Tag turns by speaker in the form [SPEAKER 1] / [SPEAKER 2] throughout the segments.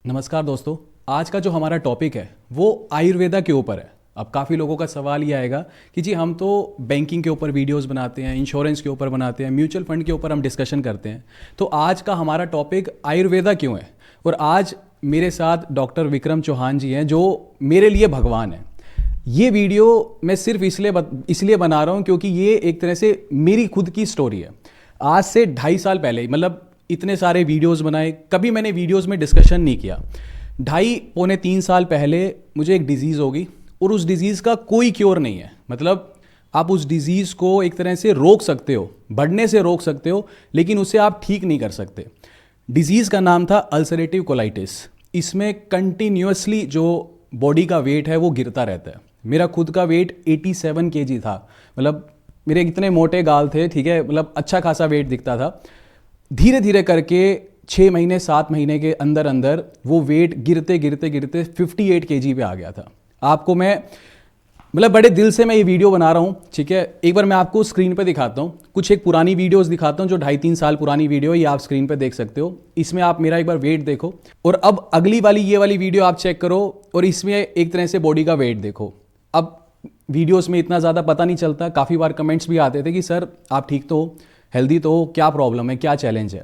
[SPEAKER 1] नमस्कार दोस्तों। आज का जो हमारा टॉपिक है वो आयुर्वेदा के ऊपर है। अब काफ़ी लोगों का सवाल ये आएगा कि जी हम तो बैंकिंग के ऊपर वीडियोस बनाते हैं, इंश्योरेंस के ऊपर बनाते हैं, म्यूचुअल फंड के ऊपर हम डिस्कशन करते हैं, तो आज का हमारा टॉपिक आयुर्वेदा क्यों है। और आज मेरे साथ डॉक्टर विक्रम चौहान जी हैं जो मेरे लिए भगवान हैं। ये वीडियो मैं सिर्फ इसलिए बना रहा हूँ क्योंकि ये एक तरह से मेरी खुद की स्टोरी है। आज से 2.5 साल पहले, मतलब इतने सारे वीडियोस बनाए, कभी मैंने वीडियोस में डिस्कशन नहीं किया। 2.5-3 साल पहले मुझे एक डिजीज़ होगी और उस डिजीज़ का कोई क्योर नहीं है। मतलब आप उस डिजीज़ को एक तरह से रोक सकते हो, बढ़ने से रोक सकते हो, लेकिन उसे आप ठीक नहीं कर सकते। डिजीज़ का नाम था अल्सरेटिव कोलाइटिस। इसमें कंटिन्यूअसली जो बॉडी का वेट है वो गिरता रहता है। मेरा खुद का वेट 87 kg था। मतलब मेरे इतने मोटे गाल थे, ठीक है, मतलब अच्छा खासा वेट दिखता था। धीरे धीरे करके 6 महीने 7 महीने के अंदर अंदर वो वेट गिरते गिरते गिरते 58 kg पे आ गया था। आपको मैं मतलब बड़े दिल से मैं ये वीडियो बना रहा हूँ, ठीक है। एक बार मैं आपको स्क्रीन पे दिखाता हूँ, कुछ एक पुरानी वीडियोस दिखाता हूँ जो 2.5-3 साल पुरानी वीडियो है। ये आप स्क्रीन पे देख सकते हो। इसमें आप मेरा एक बार वेट देखो और अब अगली वाली ये वाली वीडियो आप चेक करो और इसमें एक तरह से बॉडी का वेट देखो। अब वीडियोज़ में इतना ज़्यादा पता नहीं चलता। काफ़ी बार कमेंट्स भी आते थे कि सर आप ठीक तो हो, हेल्दी तो हो, क्या प्रॉब्लम है, क्या चैलेंज है।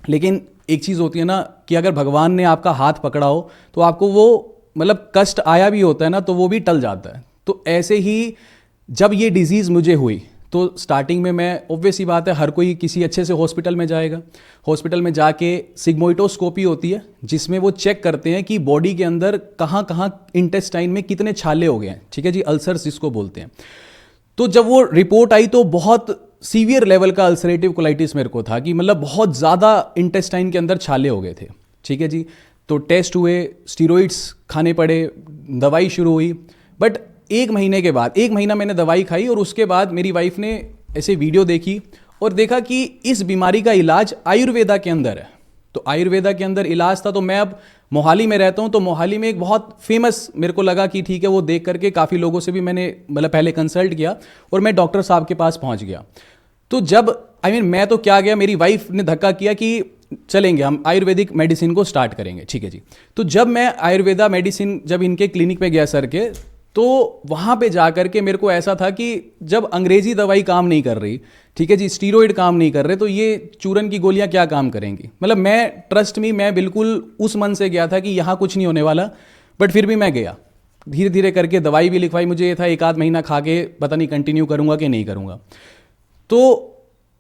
[SPEAKER 1] लेकिन एक चीज़ होती है ना कि अगर भगवान ने आपका हाथ पकड़ा हो तो आपको वो मतलब कष्ट आया भी होता है ना तो वो भी टल जाता है। तो ऐसे ही जब ये डिज़ीज़ मुझे हुई तो स्टार्टिंग में मैं, ऑब्वियस ही बात है, हर कोई किसी अच्छे से हॉस्पिटल में जाएगा। हॉस्पिटल में जाके सिग्मोइडोस्कोपी होती है जिसमें वो चेक करते हैं कि बॉडी के अंदर कहाँ कहाँ इंटेस्टाइन में कितने छाले हो गए हैं, ठीक है जी, अल्सर्स जिसको बोलते हैं। तो जब वो रिपोर्ट आई तो बहुत सीवियर लेवल का अल्सरेटिव कोलाइटिस मेरे को था कि मतलब बहुत ज़्यादा इंटेस्टाइन के अंदर छाले हो गए थे, ठीक है जी। तो टेस्ट हुए, स्टीरॉइड्स खाने पड़े, दवाई शुरू हुई। बट 1 महीने के बाद, 1 महीना मैंने दवाई खाई और उसके बाद मेरी वाइफ ने ऐसे वीडियो देखी और देखा कि इस बीमारी का इलाज आयुर्वेदा के अंदर है। तो आयुर्वेदा के अंदर इलाज था। तो मैं अब मोहाली में रहता हूँ, तो मोहाली में एक बहुत फेमस मेरे को लगा कि ठीक है, वो देख करके काफ़ी लोगों से भी मैंने मतलब पहले कंसल्ट किया और मैं डॉक्टर साहब के पास पहुँच गया। तो जब मैं तो क्या गया, मेरी वाइफ ने धक्का किया कि चलेंगे हम आयुर्वेदिक मेडिसिन को स्टार्ट करेंगे, ठीक है जी। तो जब मैं आयुर्वेदा मेडिसिन जब इनके क्लिनिक पे गया सर के, तो वहाँ पे जा करके मेरे को ऐसा था कि जब अंग्रेजी दवाई काम नहीं कर रही, ठीक है जी, स्टीरॉइड काम नहीं कर रहे, तो ये चूरन की गोलियाँ क्या काम करेंगी। मतलब मैं, ट्रस्ट मी, मैं बिल्कुल उस मन से गया था कि यहाँ कुछ नहीं होने वाला। बट फिर भी मैं गया, धीरे धीरे करके दवाई भी लिखवाई। मुझे ये था 1 आध महीना खा के पता नहीं कंटिन्यू करूँगा कि नहीं करूँगा। तो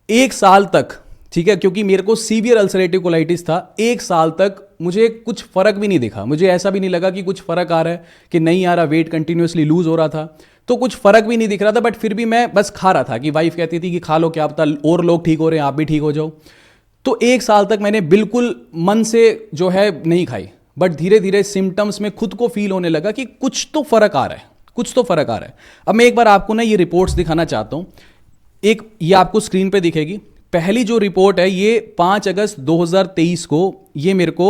[SPEAKER 1] 1 साल तक, ठीक है, क्योंकि मेरे को सीवियर अल्सरेटिव कोलाइटिस था, 1 साल तक मुझे कुछ फर्क भी नहीं दिखा। मुझे ऐसा भी नहीं लगा कि कुछ फर्क आ रहा है कि नहीं आ रहा। वेट कंटिन्यूसली लूज हो रहा था तो कुछ फर्क भी नहीं दिख रहा था। बट फिर भी मैं बस खा रहा था कि वाइफ कहती थी कि खा लो, क्या पता और लोग ठीक हो रहे हैं, आप भी ठीक हो जाओ। तो 1 साल तक मैंने बिल्कुल मन से जो है नहीं खाई। बट धीरे धीरे सिम्टम्स में खुद को फील होने लगा कि कुछ तो फर्क आ रहा है, कुछ तो फर्क आ रहा है। अब मैं एक बार आपको ना ये रिपोर्ट्स दिखाना चाहता हूँ। एक ये आपको स्क्रीन पे दिखेगी। पहली जो रिपोर्ट है ये 5 अगस्त 2023 को, ये मेरे को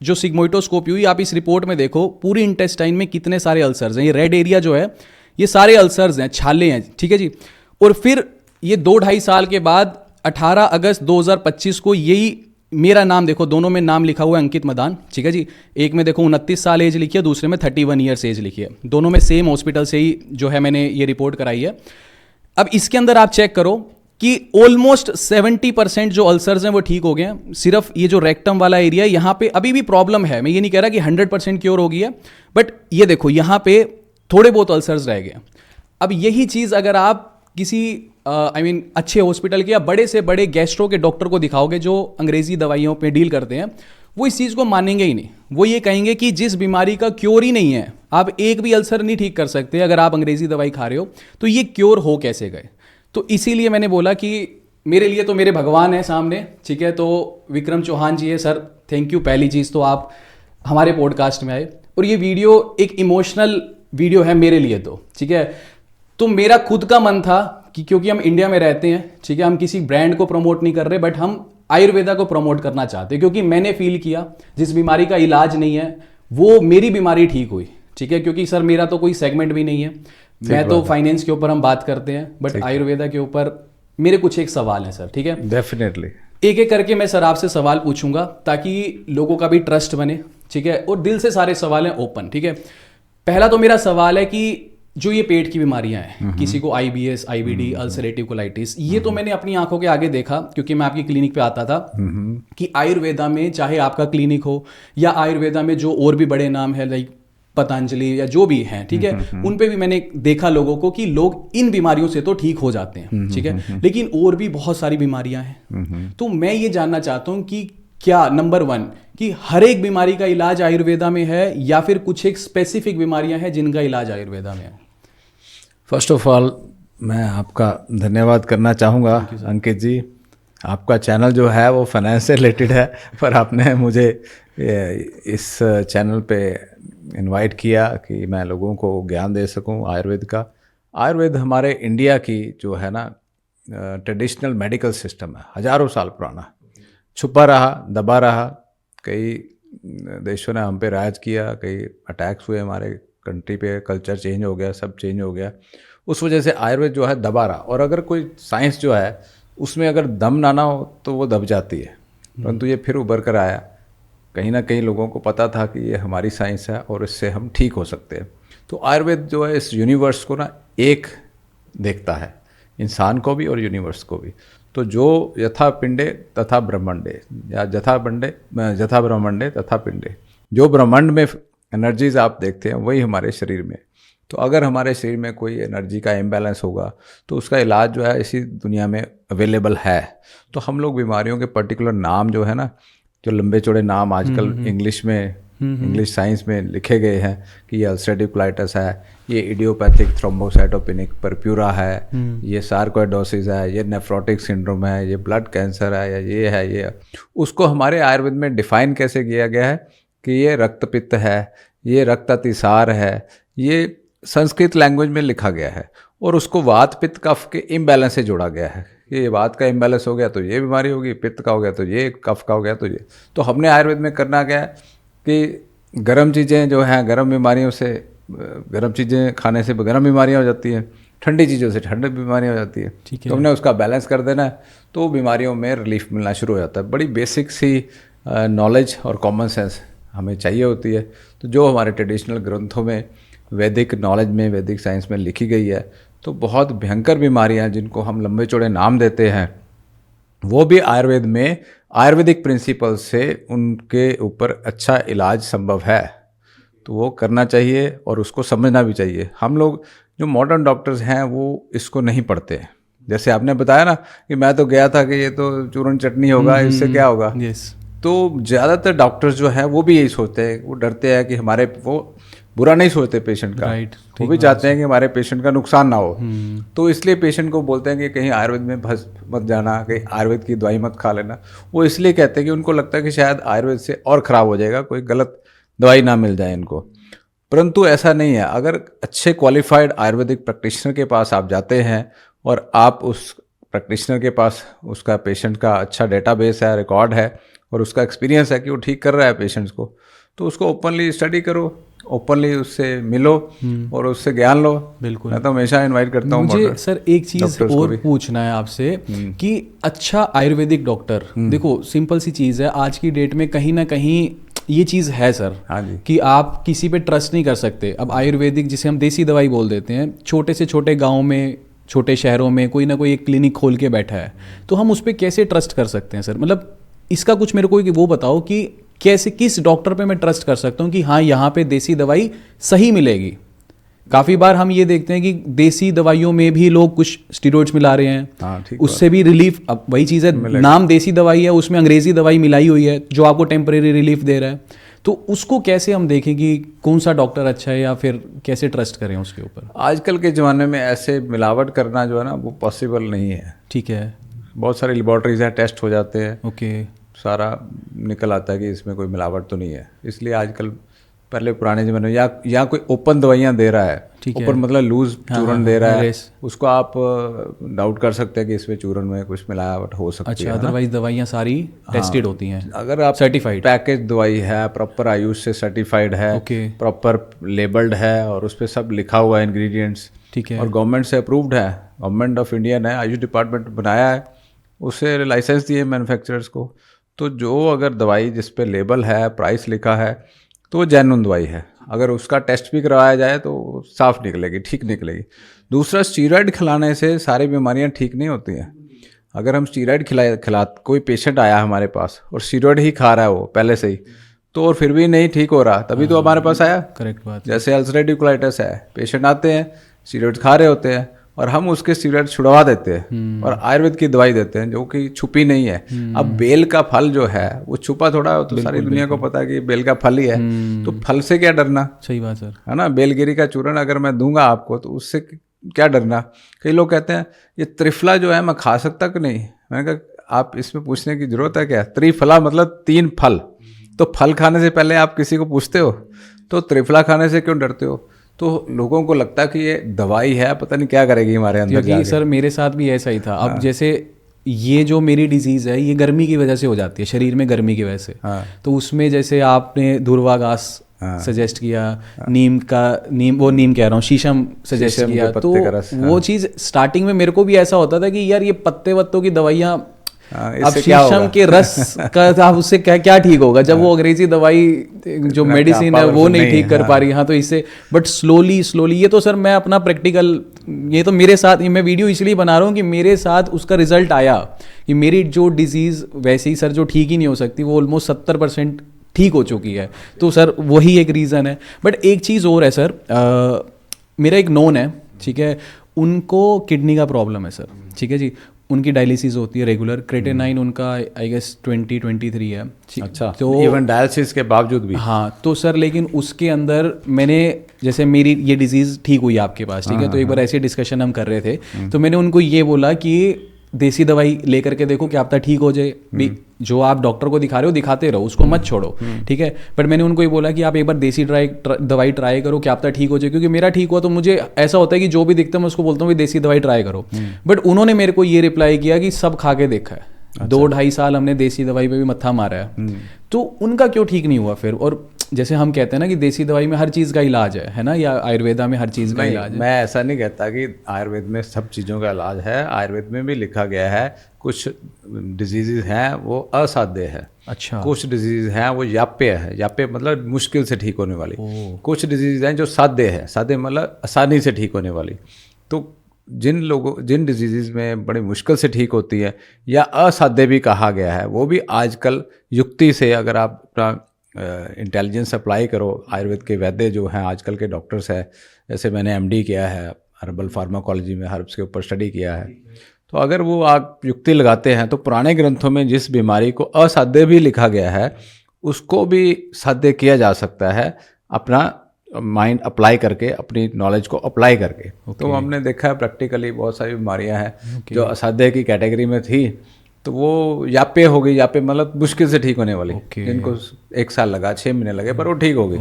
[SPEAKER 1] जो सिग्मोइडोस्कोपी हुई। आप इस रिपोर्ट में देखो पूरी इंटेस्टाइन में कितने सारे अल्सर्स हैं। ये रेड एरिया जो है ये सारे अल्सर्स हैं, छाले हैं, ठीक है जी। और फिर ये 2-2.5 साल के बाद 18 अगस्त 2025 को यही मेरा नाम देखो, दोनों में नाम लिखा हुआ है अंकित मदान, ठीक है जी। एक में देखो 29 साल एज लिखी है, दूसरे में 31 ईयर्स एज लिखी है। दोनों में सेम हॉस्पिटल से ही जो है मैंने ये रिपोर्ट कराई है। अब इसके अंदर आप चेक करो कि ऑलमोस्ट 70% जो अल्सर्स हैं वो ठीक हो गए हैं। सिर्फ ये जो रेक्टम वाला एरिया है यहाँ पे अभी भी प्रॉब्लम है। मैं ये नहीं कह रहा कि 100% क्योर हो गई है, बट ये देखो यहाँ पे थोड़े बहुत अल्सर्स रह गए। अब यही चीज़ अगर आप किसी अच्छे हॉस्पिटल के या बड़े से बड़े गैस्ट्रो के डॉक्टर को दिखाओगे जो अंग्रेजी दवाइयों पे डील करते हैं, वो इस चीज़ को मानेंगे ही नहीं। वो ये कहेंगे कि जिस बीमारी का क्योर ही नहीं है, आप एक भी अल्सर नहीं ठीक कर सकते अगर आप अंग्रेजी दवाई खा रहे हो, तो ये क्योर हो कैसे गए। तो इसीलिए मैंने बोला कि मेरे लिए तो मेरे भगवान है सामने, ठीक है। तो विक्रम चौहान जी है सर, थैंक यू। पहली चीज़ तो आप हमारे पॉडकास्ट में आए और ये वीडियो एक इमोशनल वीडियो है मेरे लिए, तो ठीक है। तो मेरा खुद का मन था कि क्योंकि हम इंडिया में रहते हैं, ठीक है, हम किसी ब्रांड को प्रमोट नहीं कर रहे, बट हम आयुर्वेदा को प्रमोट करना चाहते हैं। क्योंकि मैंने फील किया जिस बीमारी का इलाज नहीं है वो मेरी बीमारी ठीक हुई, ठीक है। क्योंकि सर मेरा तो कोई सेगमेंट भी नहीं है, मैं तो फाइनेंस के ऊपर हम बात करते हैं, बट आयुर्वेदा के ऊपर मेरे कुछ एक सवाल है सर, ठीक है।
[SPEAKER 2] डेफिनेटली
[SPEAKER 1] एक एक करके मैं सर आपसे सवाल पूछूंगा ताकि लोगों का भी ट्रस्ट बने, ठीक है, और दिल से सारे सवाल हैं ओपन। ठीक है, पहला तो मेरा सवाल है कि जो ये पेट की बीमारियां हैं, किसी को IBS, IBD, अल्सरेटिव कोलाइटिस, ये तो मैंने अपनी आंखों के आगे देखा क्योंकि मैं आपकी क्लिनिक पे आता था कि आयुर्वेदा में चाहे आपका क्लिनिक हो या आयुर्वेदा में जो और भी बड़े नाम है लाइक पतंजलि या जो भी हैं, ठीक है, उन पे भी मैंने देखा लोगों को कि लोग इन बीमारियों से तो ठीक हो जाते हैं, ठीक है, लेकिन और भी बहुत सारी बीमारियां हैं। तो मैं ये जानना चाहता हूं कि क्या नंबर 1 कि हर एक बीमारी का इलाज आयुर्वेदा में है या फिर कुछ एक स्पेसिफिक बीमारियां हैं जिनका इलाज आयुर्वेदा में है?
[SPEAKER 2] फर्स्ट ऑफ ऑल मैं आपका धन्यवाद करना चाहूँगा अंकित जी। आपका चैनल जो है वो फाइनेंस से रिलेटेड है, पर आपने मुझे इस चैनल पे इनवाइट किया कि मैं लोगों को ज्ञान दे सकूं आयुर्वेद का। आयुर्वेद हमारे इंडिया की जो है ना ट्रेडिशनल मेडिकल सिस्टम है, हज़ारों साल पुराना, छुपा रहा, दबा रहा। कई देशों ने हम पे राज किया, कई अटैक्स हुए हमारे कंट्री पे, कल्चर चेंज हो गया, सब चेंज हो गया। उस वजह से आयुर्वेद जो है दबा रहा, और अगर कोई साइंस जो है उसमें अगर दम ना हो तो वो दब जाती है। परंतु ये फिर उभर कर आया, कहीं ना कहीं लोगों को पता था कि ये हमारी साइंस है और इससे हम ठीक हो सकते हैं। तो आयुर्वेद जो है इस यूनिवर्स को ना एक देखता है, इंसान को भी और यूनिवर्स को भी। तो जो यथा पिंडे तथा ब्रह्मांडे, या यथा ब्रह्मांडे तथा पिंडे, जो ब्रह्मांड में एनर्जीज आप देखते हैं वही हमारे शरीर में। तो अगर हमारे शरीर में कोई एनर्जी का इम्बैलेंस होगा तो उसका इलाज जो है इसी दुनिया में अवेलेबल है। तो हम लोग बीमारियों के पर्टिकुलर नाम जो है ना, जो लंबे चौड़े नाम आजकल इंग्लिश में, इंग्लिश साइंस में लिखे गए हैं कि ये अल्सरेटिव कोलाइटिस है, ये इडियोपैथिक थ्रोम्बोसाइटोपेनिक परप्यूरा है, ये सार्कोइडोसिस है, ये नेफ्रोटिक सिंड्रोम है, ये ब्लड कैंसर है, या ये है, ये है। उसको हमारे आयुर्वेद में डिफाइन कैसे किया गया है कि ये रक्तपित्त है, ये रक्त अतिसार है, ये संस्कृत लैंग्वेज में लिखा गया है। और उसको वात पित्त कफ के इम्बैलेंस से जोड़ा गया है कि ये वात का इम्बैलेंस हो गया तो ये बीमारी होगी, पित्त का हो गया तो ये, कफ का हो गया तो ये। तो हमने आयुर्वेद में करना क्या है कि गर्म चीज़ें जो हैं, गर्म बीमारियों से, गर्म चीज़ें खाने से गर्म बीमारियाँ हो जाती हैं, ठंडी चीज़ों से ठंडी बीमारियाँ हो जाती है। तो हमने उसका बैलेंस कर देना है, तो बीमारियों में रिलीफ मिलना शुरू हो जाता है। बड़ी बेसिक सी नॉलेज और कॉमन सेंस हमें चाहिए होती है। तो जो हमारे ट्रेडिशनल ग्रंथों में, वैदिक नॉलेज में, वैदिक साइंस में लिखी गई है, तो बहुत भयंकर बीमारियां जिनको हम लंबे चौड़े नाम देते हैं, वो भी आयुर्वेद में आयुर्वेदिक प्रिंसिपल से उनके ऊपर अच्छा इलाज संभव है। तो वो करना चाहिए और उसको समझना भी चाहिए। हम लोग जो मॉडर्न डॉक्टर्स हैं वो इसको नहीं पढ़ते। जैसे आपने बताया ना कि मैं तो गया था कि ये तो चूरन चटनी होगा, इससे क्या होगा। तो ज़्यादातर डॉक्टर्स जो हैं वो भी यही सोचते हैं, वो डरते हैं कि हमारे, वो बुरा नहीं सोचते पेशेंट का, वो भी चाहते हैं कि हमारे पेशेंट का नुकसान ना हो। तो इसलिए पेशेंट को बोलते हैं कि कहीं आयुर्वेद में फंस मत जाना, कहीं आयुर्वेद की दवाई मत खा लेना। वो इसलिए कहते हैं कि उनको लगता है कि शायद आयुर्वेद से और ख़राब हो जाएगा, कोई गलत दवाई ना मिल जाए इनको। परंतु ऐसा नहीं है। अगर अच्छे क्वालिफाइड आयुर्वेदिक प्रैक्टिशनर के पास आप जाते हैं और आप उस प्रैक्टिशनर के पास उसका पेशेंट का अच्छा डेटाबेस है, रिकॉर्ड है, और उसका एक्सपीरियंस है कि वो ठीक कर रहा है पेशेंट्स को, तो उसको ओपनली स्टडी करो, ओपनली उससे मिलो और उससे ज्ञान लो। बिल्कुल, मैं तो हमेशा इन्वाइट करता हूँ।
[SPEAKER 1] मुझे सर एक चीज़ और पूछना है आपसे कि अच्छा आयुर्वेदिक डॉक्टर, देखो सिंपल सी चीज़ है, आज की डेट में कहीं ना कहीं ये चीज़ है सर,
[SPEAKER 2] हाँ जी,
[SPEAKER 1] कि आप किसी पे ट्रस्ट नहीं कर सकते। अब आयुर्वेदिक जिसे हम देसी दवाई बोल देते हैं, छोटे से छोटे गाँव में, छोटे शहरों में कोई ना कोई एक क्लिनिक खोल के बैठा है, तो हम उस पर कैसे ट्रस्ट कर सकते हैं सर? मतलब इसका कुछ मेरे को वो बताओ कि कैसे, किस डॉक्टर पे मैं ट्रस्ट कर सकता हूँ कि हाँ यहाँ पे देसी दवाई सही मिलेगी। काफ़ी बार हम ये देखते हैं कि देसी दवाइयों में भी लोग कुछ स्टीरॉइड्स मिला रहे हैं,
[SPEAKER 2] हाँ,
[SPEAKER 1] उससे भी रिलीफ, अब वही चीज़ है, नाम देसी दवाई है, उसमें अंग्रेजी दवाई मिलाई हुई है जो आपको टेम्परेरी रिलीफ दे रहा है। तो उसको कैसे हम देखें कि कौन सा डॉक्टर अच्छा है, या फिर कैसे ट्रस्ट करें उसके ऊपर?
[SPEAKER 2] आजकल के ज़माने में ऐसे मिलावट करना जो है ना वो पॉसिबल नहीं है।
[SPEAKER 1] ठीक है,
[SPEAKER 2] बहुत सारी लेबॉर्ट्रीज हैं, टेस्ट हो जाते हैं,
[SPEAKER 1] ओके,
[SPEAKER 2] सारा निकल आता है कि इसमें कोई मिलावट तो नहीं है। इसलिए आजकल, पहले पुराने ज़माने में या कोई ओपन दवाइयाँ दे रहा है, ओपन मतलब लूज चूरन दे रहा है, उसको आप डाउट कर सकते हैं कि इसमें चूरन में कुछ मिलावट हो सकती है।
[SPEAKER 1] अदरवाइज दवाइयाँ सारी टेस्टेड होती हैं।
[SPEAKER 2] अगर आप
[SPEAKER 1] सर्टिफाइड
[SPEAKER 2] पैकेज दवाई है, प्रॉपर आयुष से सर्टिफाइड है, प्रॉपर लेबल्ड है और उस पर सब लिखा हुआ है इंग्रेडिएंट्स,
[SPEAKER 1] ठीक है,
[SPEAKER 2] और गवर्नमेंट से अप्रूव्ड है, गवर्नमेंट ऑफ इंडिया ने आयुष डिपार्टमेंट बनाया है, उससे लाइसेंस दिए मैन्युफैक्चरर्स को। तो जो अगर दवाई जिस पे लेबल है, प्राइस लिखा है, तो वो जेन्युइन दवाई है। अगर उसका टेस्ट भी करवाया जाए तो साफ निकलेगी, ठीक निकलेगी। दूसरा, स्टीरॉयड खिलाने से सारी बीमारियां ठीक नहीं होती हैं। अगर हम स्टीरॉयड खिला कोई पेशेंट आया हमारे पास और स्टीरॉयड ही खा रहा है वो पहले से ही, तो और फिर भी नहीं ठीक हो रहा, तभी तो हमारे पास आया।
[SPEAKER 1] करेक्ट बात।
[SPEAKER 2] जैसे अल्सरेटिव कोलाइटिस है, पेशेंट आते हैं स्टीरॉयड खा रहे होते हैं और हम उसके स्टीरॉयड छुड़वा देते हैं और आयुर्वेद की दवाई देते हैं जो कि छुपी नहीं है। अब बेल का फल जो है वो छुपा थोड़ा, तो सारी दुनिया को पता है कि बेल का फल ही है, तो फल से क्या डरना।
[SPEAKER 1] सही बात सर,
[SPEAKER 2] है ना। बेलगिरी का चूर्ण अगर मैं दूंगा आपको तो उससे क्या डरना। कई लोग कहते हैं ये त्रिफला जो है मैं खा सकता कि नहीं। मैंने कहा आप इसमें पूछने की जरूरत है क्या। त्रिफला मतलब 3 फल, तो फल खाने से पहले आप किसी को पूछते हो, तो त्रिफला खाने से क्यों डरते हो। तो लोगों को लगता है कि ये दवाई है, पता नहीं क्या करेगी हमारे अंदर जाके।
[SPEAKER 1] क्योंकि सर मेरे साथ भी ऐसा ही था। अब जैसे ये जो मेरी डिजीज़ है ये गर्मी की वजह से हो जाती है, शरीर में गर्मी की वजह से। तो उसमें जैसे आपने दूर्वा घास सजेस्ट किया, नीम कह रहा हूँ, शीशम सजेस्ट किया, तो वो चीज़ स्टार्टिंग में मेरे को भी ऐसा होता था कि यार ये पत्ते वत्तों की दवाइयाँ, अब शीशम के रस का आप उससे क्या ठीक होगा जब वो अंग्रेजी दवाई जो मेडिसिन है वो नहीं ठीक कर पा रही। हाँ, तो इससे बट स्लोली ये तो सर मैं अपना प्रैक्टिकल, ये तो मेरे साथ मैं वीडियो इसलिए बना रहा हूँ कि मेरे साथ उसका रिजल्ट आया कि मेरी जो डिजीज़ वैसे ही सर जो ठीक ही नहीं हो सकती वो ऑलमोस्ट 70% ठीक हो चुकी है। तो सर वही एक रीज़न है। बट एक चीज़ और है सर, मेरा एक नोन है, ठीक है, उनको किडनी का प्रॉब्लम है सर, ठीक है जी। उनकी डायलिसिस होती है रेगुलर, क्रेटेनाइन उनका आई गेस 20-23 है।
[SPEAKER 2] अच्छा, तो इवन डायलिसिस के बावजूद भी।
[SPEAKER 1] हाँ, तो सर लेकिन उसके अंदर मैंने, जैसे मेरी ये डिजीज़ ठीक हुई आपके पास, ठीक है, तो एक बार ऐसे डिस्कशन हम कर रहे थे, तो मैंने उनको ये बोला कि देसी दवाई लेकर के देखो क्या पता ठीक हो जाए। भी जो आप डॉक्टर को दिखा रहे हो दिखाते रहो, उसको मत छोड़ो, ठीक है। बट मैंने उनको ये बोला कि आप एक बार देसी दवाई ट्राई करो, क्या पता ठीक हो जाए। क्योंकि मेरा ठीक हुआ तो मुझे ऐसा होता है कि जो भी दिखता है मैं उसको बोलता हूँ कि देसी दवाई ट्राई करो। बट उन्होंने मेरे को ये रिप्लाई किया कि सब खा के देखा है, 2-2.5 साल हमने देसी दवाई पे भी मत्था मारा है, तो उनका क्यों ठीक नहीं हुआ फिर। और जैसे हम कहते हैं ना कि देसी दवाई में हर चीज़ का इलाज है ना, या आयुर्वेदा में हर चीज़ का इलाज है।
[SPEAKER 2] मैं ऐसा नहीं कहता कि आयुर्वेद में सब चीज़ों का इलाज है। आयुर्वेद में भी लिखा गया है कुछ डिजीज़ हैं वो असाध्य है।
[SPEAKER 1] अच्छा।
[SPEAKER 2] कुछ डिजीज़ हैं वो याप्य है। याप्य मतलब मुश्किल से ठीक होने वाली। कुछ डिजीज़ हैं जो साध्य है। साध्य मतलब आसानी से ठीक होने वाली। तो जिन डिजीज़ में बड़ी मुश्किल से ठीक होती है या असाध्य भी कहा गया है, वो भी आजकल युक्ति से अगर आप अपना इंटेलिजेंस अप्लाई करो, आयुर्वेद के वैद्य जो हैं आजकल के डॉक्टर्स हैं, जैसे मैंने एमडी किया है हर्बल फार्माकोलॉजी में, हर्ब्स के ऊपर स्टडी किया है, तो अगर वो आप युक्ति लगाते हैं तो पुराने ग्रंथों में जिस बीमारी को असाध्य भी लिखा गया है उसको भी साध्य किया जा सकता है अपना माइंड अप्लाई करके, अपनी नॉलेज को अप्लाई करके। तो हमने देखा है प्रैक्टिकली बहुत सारी बीमारियां हैं जो असाध्य की कैटेगरी में थी, तो वो याप्य हो गई। याप्य मतलब मुश्किल से ठीक होने वाली, जिनको 1 साल लगा, 6 महीने लगे, पर वो ठीक हो गई।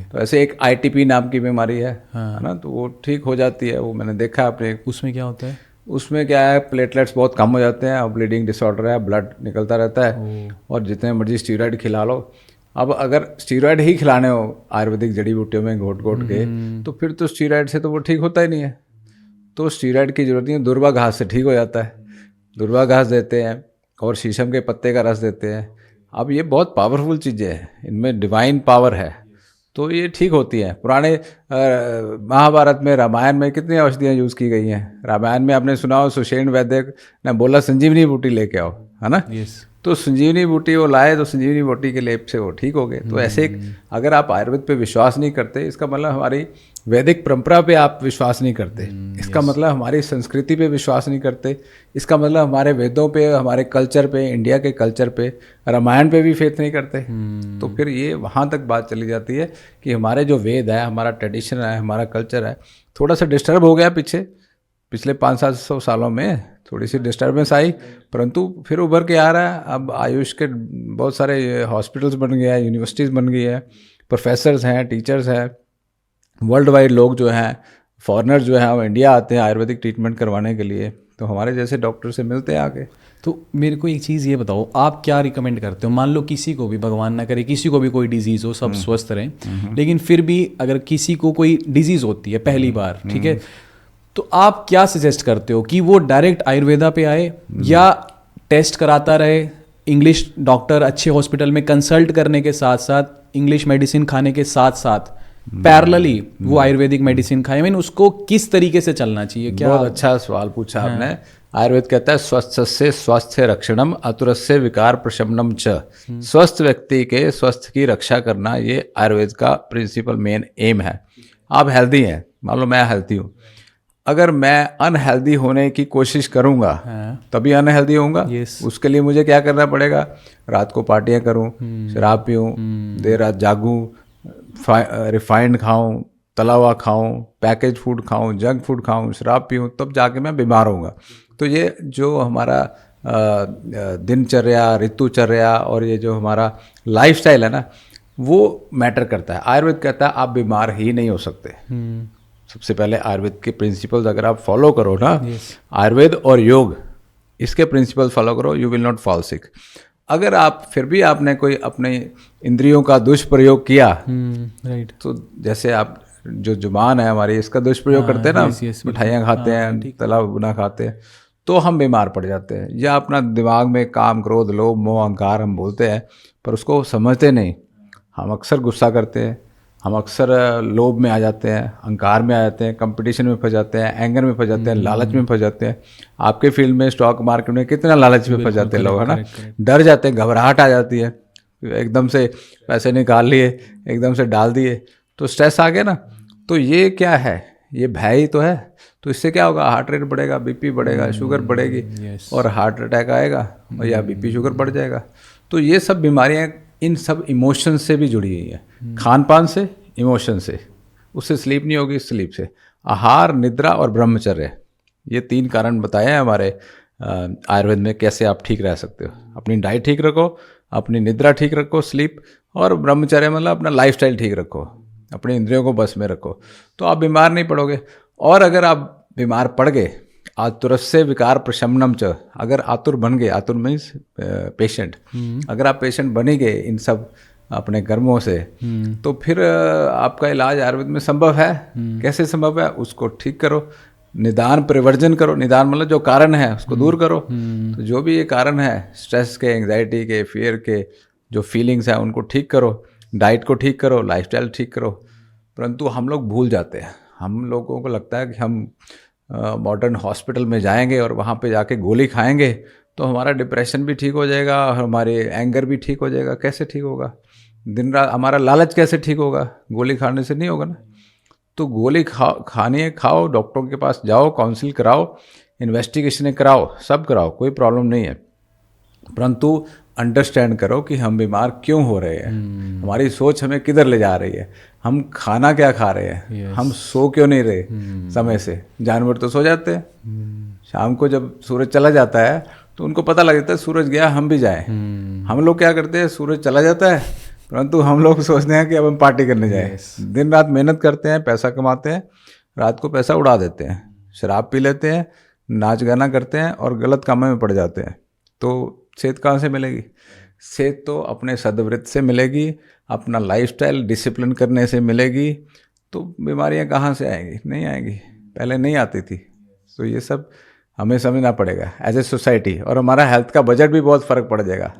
[SPEAKER 2] तो ऐसे एक ITP नाम की बीमारी है ना, तो वो ठीक हो जाती है। वो मैंने देखा अपने।
[SPEAKER 1] उसमें क्या होता है?
[SPEAKER 2] उसमें क्या है, प्लेटलेट्स बहुत कम हो जाते हैं और ब्लीडिंग डिसऑर्डर है, ब्लड निकलता रहता है और जितने मर्जी स्टीरॉयड खिला लो। अब अगर स्टीरॉयड ही खिलाने हो आयुर्वेदिक जड़ी बूटियों में घोट के, तो फिर तो स्टीरॉयड से तो वो ठीक होता ही नहीं है। तो स्टीरॉयड की जरूरत नहीं है। दूर्वा घास से ठीक हो जाता है। दूर्वा घास देते हैं और शीशम के पत्ते का रस देते हैं। अब ये बहुत पावरफुल चीज़ें हैं, इनमें डिवाइन पावर है, तो ये ठीक होती हैं। पुराने महाभारत में, रामायण में कितनी औषधियाँ यूज़ की गई हैं। रामायण में आपने सुना हो सुषेण वैद्य ने बोला संजीवनी बूटी लेके आओ, है ना। तो संजीवनी बूटी वो लाए, तो संजीवनी बूटी के लेप से वो ठीक हो गए। तो ऐसे अगर आप आयुर्वेद पे विश्वास नहीं करते, इसका मतलब हमारी वैदिक परंपरा पे आप विश्वास नहीं करते, इसका मतलब हमारी संस्कृति पे विश्वास नहीं करते, इसका मतलब हमारे वेदों पे, हमारे कल्चर पे, इंडिया के कल्चर पे, रामायण पे भी फेथ नहीं करते। तो फिर ये वहाँ तक बात चली जाती है कि हमारे जो वेद है, हमारा ट्रेडिशन है, हमारा कल्चर है, थोड़ा सा डिस्टर्ब हो गया पिछले 500-700 सालों में थोड़ी सी डिस्टर्बेंस आई, परंतु फिर उभर के आ रहा है। अब आयुष के बहुत सारे हॉस्पिटल्स बन गए हैं, यूनिवर्सिटीज़ बन गई है, प्रोफेसर्स हैं, टीचर्स हैं, वर्ल्ड वाइड लोग जो हैं, फॉरेनर्स जो हैं वो इंडिया आते हैं आयुर्वेदिक ट्रीटमेंट करवाने के लिए, तो हमारे जैसे डॉक्टर से मिलते हैं आके।
[SPEAKER 1] तो मेरे को एक चीज़ ये बताओ, आप क्या रिकमेंड करते हो? मान लो किसी को भी, भगवान ना करे, किसी को भी कोई डिजीज़ हो, सब स्वस्थ रहें, लेकिन फिर भी अगर किसी को कोई डिजीज़ होती है पहली बार, ठीक है, तो आप क्या सजेस्ट करते हो कि वो डायरेक्ट आयुर्वेदा पे आए या टेस्ट कराता रहे, इंग्लिश डॉक्टर अच्छे हॉस्पिटल में कंसल्ट करने के साथ साथ इंग्लिश मेडिसिन खाने के साथ साथ पैरेलली वो आयुर्वेदिक मेडिसिन खाए, मीन उसको किस तरीके से चलना चाहिए? क्या
[SPEAKER 2] बहुत अच्छा सवाल पूछा आपने। आयुर्वेद कहता है स्वस्थस्य स्वास्थ्य रक्षणम अतुरस्य विकार प्रशमनम च। स्वस्थ व्यक्ति के स्वस्थ की रक्षा करना, ये आयुर्वेद का प्रिंसिपल मेन एम है। आप हेल्दी हैं, मान लो मैं हेल्दी हूँ, अगर मैं अनहेल्दी होने की कोशिश करूंगा तभी अनहेल्दी होऊंगा। उसके लिए मुझे क्या करना पड़ेगा? रात को पार्टियां करूं, शराब पीऊं, देर रात जागूं, रिफाइंड खाऊं, तला हुआ खाऊं, पैकेज फूड खाऊं, जंक फूड खाऊं, शराब पीऊं, तब जाके मैं बीमार होऊंगा। तो ये जो हमारा दिनचर्या, ऋतुचर्या और ये जो हमारा लाइफस्टाइल है ना, वो मैटर करता है। आयुर्वेद कहता है आप बीमार ही नहीं हो सकते। सबसे पहले आयुर्वेद के प्रिंसिपल्स अगर आप फॉलो करो ना, आयुर्वेद और योग, इसके प्रिंसिपल्स फॉलो करो, you will not fall sick. अगर आप फिर भी आपने कोई अपने इंद्रियों का दुष्प्रयोग किया,
[SPEAKER 1] राइट,
[SPEAKER 2] तो जैसे आप जो जुबान है हमारी, इसका दुष्प्रयोग करते हैं ना, मिठाइयाँ खाते हैं, तला भुना खाते हैं, तो हम बीमार पड़ जाते हैं। या अपना दिमाग में काम, क्रोध, लोभ, मोह, अहंकार हम बोलते हैं, पर उसको समझते नहीं। हम अक्सर गुस्सा करते हैं, हम अक्सर लोभ में आ जाते हैं, अहंकार में आ जाते हैं, कंपटीशन में फंस जाते हैं, एंगर में फंस जाते हैं, लालच में फंस जाते हैं। आपके फील्ड में, स्टॉक मार्केट में कितना लालच में फंस जाते हैं लोग, है ना? डर जाते हैं, घबराहट आ जाती है, एकदम से पैसे निकाल लिए, एकदम से डाल दिए, तो स्ट्रेस आ गया ना। तो ये क्या है? ये भय ही तो है। तो इससे क्या होगा? हार्ट रेट बढ़ेगा, बीपी बढ़ेगा, शुगर बढ़ेगी, और हार्ट अटैक आएगा, या बीपी शुगर बढ़ जाएगा। तो ये सब बीमारियाँ इन सब इमोशन से भी जुड़ी हुई है। खान पान से, इमोशन से, उससे स्लीप नहीं होगी, स्लीप से आहार, निद्रा और ब्रह्मचर्य, ये 3 कारण बताए हैं हमारे आयुर्वेद में कैसे आप ठीक रह सकते हो। अपनी डाइट ठीक रखो, अपनी निद्रा ठीक रखो, स्लीप, और ब्रह्मचर्य मतलब अपना लाइफस्टाइल ठीक रखो, अपने इंद्रियों को बस में रखो, तो आप बीमार नहीं पड़ोगे। और अगर आप बीमार पड़ गए, आतुरस्य विकार प्रशमनम च, अगर आतुर बन गए, आतुर मीन्स पेशेंट, अगर आप पेशेंट बन ही गए इन सब अपने कर्मों से, तो फिर आपका इलाज आयुर्वेद में संभव है। कैसे संभव है? उसको ठीक करो, निदान परिवर्जन करो। निदान मतलब जो कारण है उसको दूर करो। तो जो भी ये कारण है, स्ट्रेस के, एंग्जाइटी के, फियर के, जो फीलिंग्स हैं उनको ठीक करो, डाइट को ठीक करो, लाइफस्टाइल ठीक करो। परंतु हम लोग भूल जाते हैं। हम लोगों को लगता है कि हम मॉडर्न हॉस्पिटल में जाएंगे और वहाँ पे जाके गोली खाएंगे तो हमारा डिप्रेशन भी ठीक हो जाएगा, हमारे एंगर भी ठीक हो जाएगा। कैसे ठीक होगा? दिन रात हमारा लालच कैसे ठीक होगा? गोली खाने से नहीं होगा ना। तो गोली खानी है, खाओ, डॉक्टरों के पास जाओ, काउंसिल कराओ, इन्वेस्टिगेशन कराओ, सब कराओ, कोई प्रॉब्लम नहीं है। परंतु अंडरस्टैंड करो कि हम बीमार क्यों हो रहे हैं, हमारी सोच हमें किधर ले जा रही है, हम खाना क्या खा रहे हैं, हम सो क्यों नहीं रहे समय से। जानवर तो सो जाते हैं, शाम को जब सूरज चला जाता है तो उनको पता लग जाता है सूरज गया, हम भी जाएं। हम लोग क्या करते हैं? सूरज चला जाता है, परंतु हम लोग सोचते हैं कि अब हम पार्टी करने जाएं। दिन रात मेहनत करते हैं, पैसा कमाते हैं, रात को पैसा उड़ा देते हैं, शराब पी लेते हैं, नाच गाना करते हैं और गलत कामों में पड़ जाते हैं। तो सेहत कहाँ से मिलेगी? सेहत तो अपने सद्वृत्त से मिलेगी, अपना लाइफस्टाइल डिसिप्लिन करने से मिलेगी। तो बीमारियां कहाँ से आएंगी? नहीं आएंगी, पहले नहीं आती थी। तो ये सब हमें समझना पड़ेगा एज ए सोसाइटी, और हमारा हेल्थ का बजट भी बहुत फ़र्क पड़ जाएगा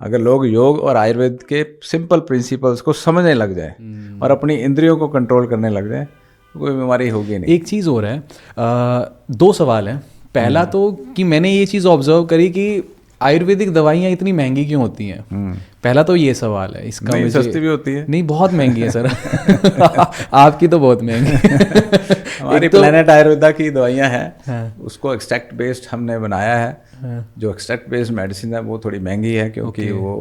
[SPEAKER 2] अगर लोग योग और आयुर्वेद के सिंपल प्रिंसिपल्स को समझने लग जाए और अपनी इंद्रियों को कंट्रोल करने लग जाए, तो कोई बीमारी होगी नहीं।
[SPEAKER 1] एक चीज़ और है, 2 सवाल हैं। पहला तो कि मैंने ये चीज़ ऑब्जर्व करी कि आयुर्वेदिक दवाइयाँ इतनी महंगी क्यों होती हैं? पहला तो ये सवाल है। इसका
[SPEAKER 2] नहीं, सस्ती भी होती है।
[SPEAKER 1] नहीं, बहुत महंगी है सर। आपकी तो बहुत महंगी।
[SPEAKER 2] हमारी प्लेनेट आयुर्वेदा की दवाइयाँ हैं, उसको एक्सट्रैक्ट बेस्ड हमने बनाया है। जो एक्सट्रैक्ट बेस्ड मेडिसिन है वो थोड़ी महंगी है, क्योंकि वो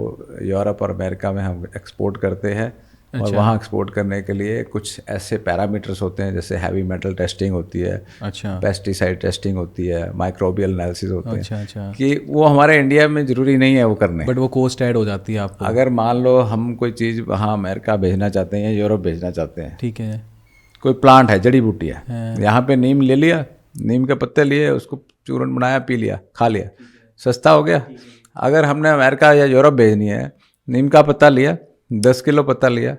[SPEAKER 2] यूरोप और अमेरिका में हम एक्सपोर्ट करते हैं। और वहाँ एक्सपोर्ट करने के लिए कुछ ऐसे पैरामीटर्स होते हैं, जैसे हैवी मेटल टेस्टिंग होती है, पेस्टिसाइड टेस्टिंग होती है, माइक्रोबियल एनालिसिस होते हैं, कि वो हमारे इंडिया में ज़रूरी नहीं है वो करने,
[SPEAKER 1] बट वो कॉस्ट ऐड हो जाती है आपको।
[SPEAKER 2] अगर मान लो हम कोई चीज़ वहाँ अमेरिका भेजना चाहते हैं या यूरोप भेजना चाहते हैं,
[SPEAKER 1] ठीक है,
[SPEAKER 2] कोई प्लांट है, जड़ी बूटी है, यहाँ पे नीम ले लिया, नीम के पत्ते लिए, उसको चूर्ण बनाया, पी लिया, खा लिया, सस्ता हो गया। अगर हमने अमेरिका या यूरोप भेजनी है, नीम का पत्ता लिया, 10 किलो पत्ता लिया,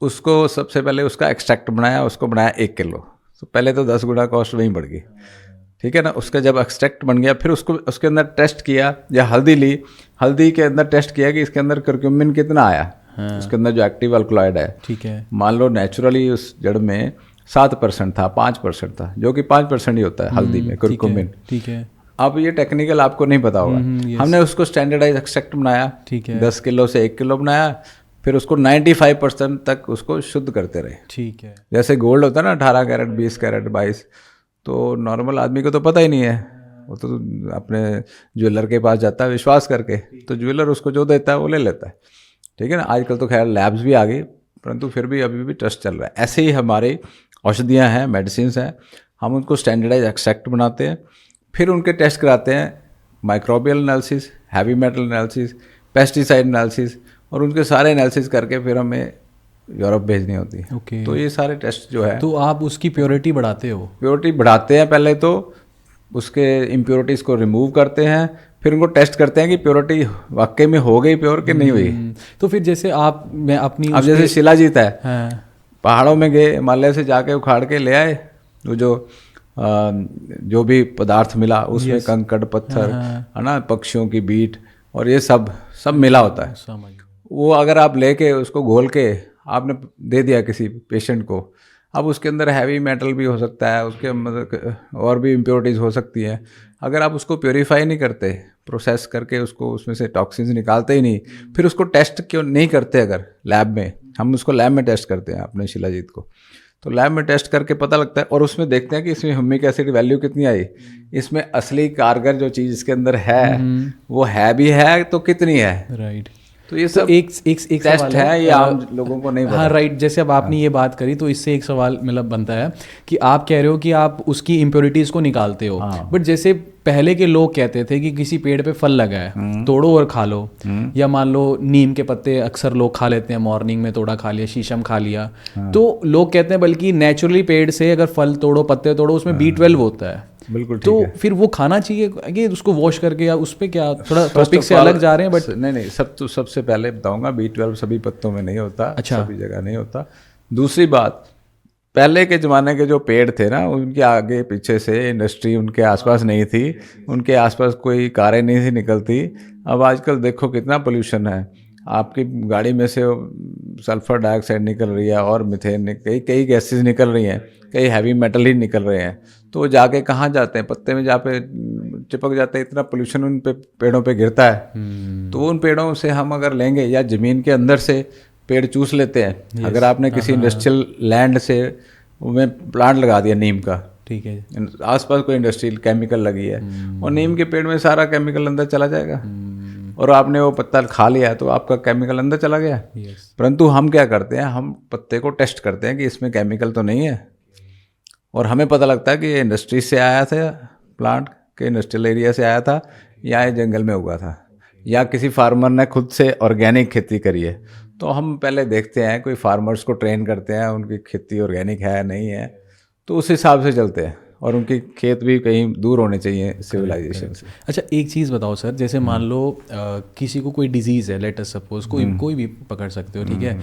[SPEAKER 2] उसको सबसे पहले उसका एक्सट्रैक्ट बनाया, उसको बनाया 1 किलो, तो पहले तो 10 गुना कॉस्ट वहीं बढ़ गई। ठीक है ना। उसका जब एक्सट्रैक्ट बन गया, फिर उसको उसके अंदर टेस्ट किया, या हल्दी ली, हल्दी के अंदर टेस्ट किया कि इसके अंदर करक्यूमिन कितना आया। हाँ। उसके अंदर जो एक्टिव अल्कलॉइड है,
[SPEAKER 1] ठीक है,
[SPEAKER 2] मान लो नेचुरली उस जड़ में 7% था, 5% था, जो कि 5% ही होता है हल्दी में करक्यूमिन।
[SPEAKER 1] ठीक है।
[SPEAKER 2] अब ये टेक्निकल आपको नहीं पता होगा। हमने उसको स्टैंडर्डाइज एक्सट्रैक्ट बनाया,
[SPEAKER 1] ठीक है,
[SPEAKER 2] 10 किलो से 1 किलो बनाया, फिर उसको 95% तक उसको शुद्ध करते रहे।
[SPEAKER 1] ठीक है।
[SPEAKER 2] जैसे गोल्ड होता है ना, 18 कैरेट, 20 कैरेट, 22, तो नॉर्मल आदमी को तो पता ही नहीं है, वो तो अपने ज्वेलर के पास जाता है विश्वास करके, तो ज्वेलर उसको जो देता है वो ले लेता है। ठीक है ना। आजकल तो खैर लैब्स भी आ गई, परंतु फिर भी अभी भी ट्रस्ट चल रहा है। ऐसे ही हमारी औषधियाँ हैं, मेडिसिन हैं, हम उनको स्टैंडर्डाइज एक्सट्रैक्ट बनाते हैं, फिर उनके टेस्ट कराते हैं, microbial analysis, heavy metal analysis, pesticide analysis, और उनके सारे एनालिसिस करके फिर हमें यूरोप भेजनी होती है।
[SPEAKER 1] Okay.
[SPEAKER 2] तो ये सारे टेस्ट जो है,
[SPEAKER 1] तो आप उसकी प्योरिटी बढ़ाते हो?
[SPEAKER 2] प्योरिटी बढ़ाते हैं, पहले तो उसके इम्प्योरिटीज़ को रिमूव करते हैं, फिर उनको टेस्ट करते हैं कि प्योरिटी वाकई में हो गई प्योर कि नहीं हुई।
[SPEAKER 1] तो फिर जैसे आप, मैं अपनी,
[SPEAKER 2] अब जैसे शिलाजीत है,
[SPEAKER 1] हाँ,
[SPEAKER 2] पहाड़ों में गए, हिमालय से जाके उखाड़ के ले आए, वो जो भी पदार्थ मिला उसमें कंकड़, पत्थर, है ना, पक्षियों की बीट, और ये सब मिला होता है। वो अगर आप लेके उसको घोल के आपने दे दिया किसी पेशेंट को, अब उसके अंदर हैवी मेटल भी हो सकता है, उसके मतलब और भी इम्प्योरिटीज़ हो सकती हैं। अगर आप उसको प्योरीफाई नहीं करते, प्रोसेस करके उसको उसमें से टॉक्सिन्स निकालते ही नहीं, फिर उसको टेस्ट क्यों नहीं करते, अगर लैब में, हम उसको लैब में टेस्ट करते हैं अपने शिलाजीत को, तो लैब में टेस्ट करके पता लगता है, और उसमें देखते हैं कि इसमें ह्यूमिक एसिड वैल्यू कितनी आई, इसमें असली कारगर जो चीज़ इसके अंदर है वो है भी है तो कितनी है।
[SPEAKER 1] राइट।
[SPEAKER 2] तो ये सब
[SPEAKER 1] एक
[SPEAKER 2] टेस्ट है, ये आम लोगों को नहीं पता।
[SPEAKER 1] हाँ, राइट। जैसे अब आपने ये बात करी, तो इससे एक सवाल मतलब बनता है कि आप कह रहे हो कि आप उसकी इम्प्योरिटीज़ को निकालते हो, बट जैसे पहले के लोग कहते थे कि किसी पेड़ पे फल लगा है, तोड़ो और खा लो, या मान लो नीम के पत्ते अक्सर लोग खा लेते हैं, मॉर्निंग में तोड़ा खा लिया, शीशम खा लिया, तो लोग कहते हैं बल्कि नेचुरली पेड़ से अगर फल तोड़ो, पत्ते तोड़ो, उसमें B12 होता है।
[SPEAKER 2] बिल्कुल।
[SPEAKER 1] तो फिर वो खाना चाहिए कि उसको वॉश करके, या उस पर क्या, थोड़ा टॉपिक से अलग जा रहे हैं, बट
[SPEAKER 2] नहीं, सबसे पहले बताऊंगा, B12 सभी पत्तों में नहीं होता।
[SPEAKER 1] अच्छा।
[SPEAKER 2] सभी जगह नहीं होता। दूसरी बात, पहले के ज़माने के जो पेड़ थे ना, उनके आगे पीछे से इंडस्ट्री उनके आसपास नहीं थी, उनके आसपास कोई कारें नहीं थी निकलती। अब आजकल देखो कितना पोल्यूशन है, आपकी गाड़ी में से सल्फर डाइऑक्साइड निकल रही है, और मीथेन, कई गैसेस निकल रही हैं, कई हैवी मेटल ही निकल रहे हैं, तो वो जाके कहाँ जाते हैं, पत्ते में जा पे चिपक जाते हैं। इतना पोल्यूशन उन पे पेड़ों पे गिरता है। तो उन पेड़ों से हम अगर लेंगे, या ज़मीन के अंदर से पेड़ चूस लेते हैं। अगर आपने किसी इंडस्ट्रियल लैंड से उनमें प्लांट लगा दिया नीम का, ठीक है, आसपास कोई इंडस्ट्रियल केमिकल लगी है, और नीम के पेड़ में सारा केमिकल अंदर चला जाएगा, और आपने वो पत्ता खा लिया तो आपका केमिकल अंदर चला गया। परंतु हम क्या करते हैं, हम पत्ते को टेस्ट करते हैं कि इसमें केमिकल तो नहीं है, और हमें पता लगता है कि ये इंडस्ट्री से आया था, प्लांट के इंडस्ट्रियल एरिया से आया था, या ये जंगल में उगा था, या किसी फार्मर ने खुद से ऑर्गेनिक खेती करी है। तो हम पहले देखते हैं, कोई फार्मर्स को ट्रेन करते हैं, उनकी खेती ऑर्गेनिक है नहीं है, तो उस हिसाब से चलते हैं, और उनके खेत भी कहीं दूर होने चाहिए सिविलाइजेशन से।
[SPEAKER 1] अच्छा, एक चीज़ बताओ सर, जैसे मान लो किसी को कोई डिजीज़ है, लेट अस सपोज कोई भी पकड़ सकते हो, ठीक है,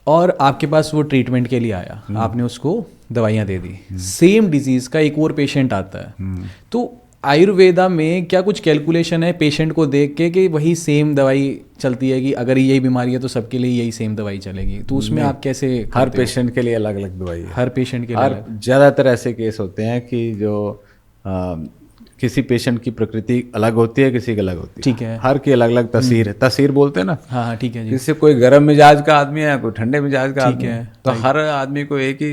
[SPEAKER 1] और आपके पास वो ट्रीटमेंट के लिए आया, आपने उसको दवाइयाँ दे दी, सेम डिजीज़ का एक और पेशेंट आता है, तो आयुर्वेदा में क्या कुछ कैलकुलेशन है पेशेंट को देख के कि वही सेम दवाई चलती है, कि अगर यही बीमारी है तो सबके लिए यही सेम दवाई चलेगी? तो उसमें आप कैसे?
[SPEAKER 2] हर पेशेंट के लिए अलग अलग दवाई है।
[SPEAKER 1] हर पेशेंट के लिए
[SPEAKER 2] ज़्यादातर ऐसे केस होते हैं कि जो किसी पेशेंट की प्रकृति अलग होती है, किसी की अलग होती है, ठीक है, हर की अलग अलग तसीर है। तसीर बोलते हैं ना।
[SPEAKER 1] हाँ, ठीक है जी।
[SPEAKER 2] जिससे कोई गर्म मिजाज का आदमी है, कोई ठंडे मिजाज का आदमी है, तो हर आदमी को एक ही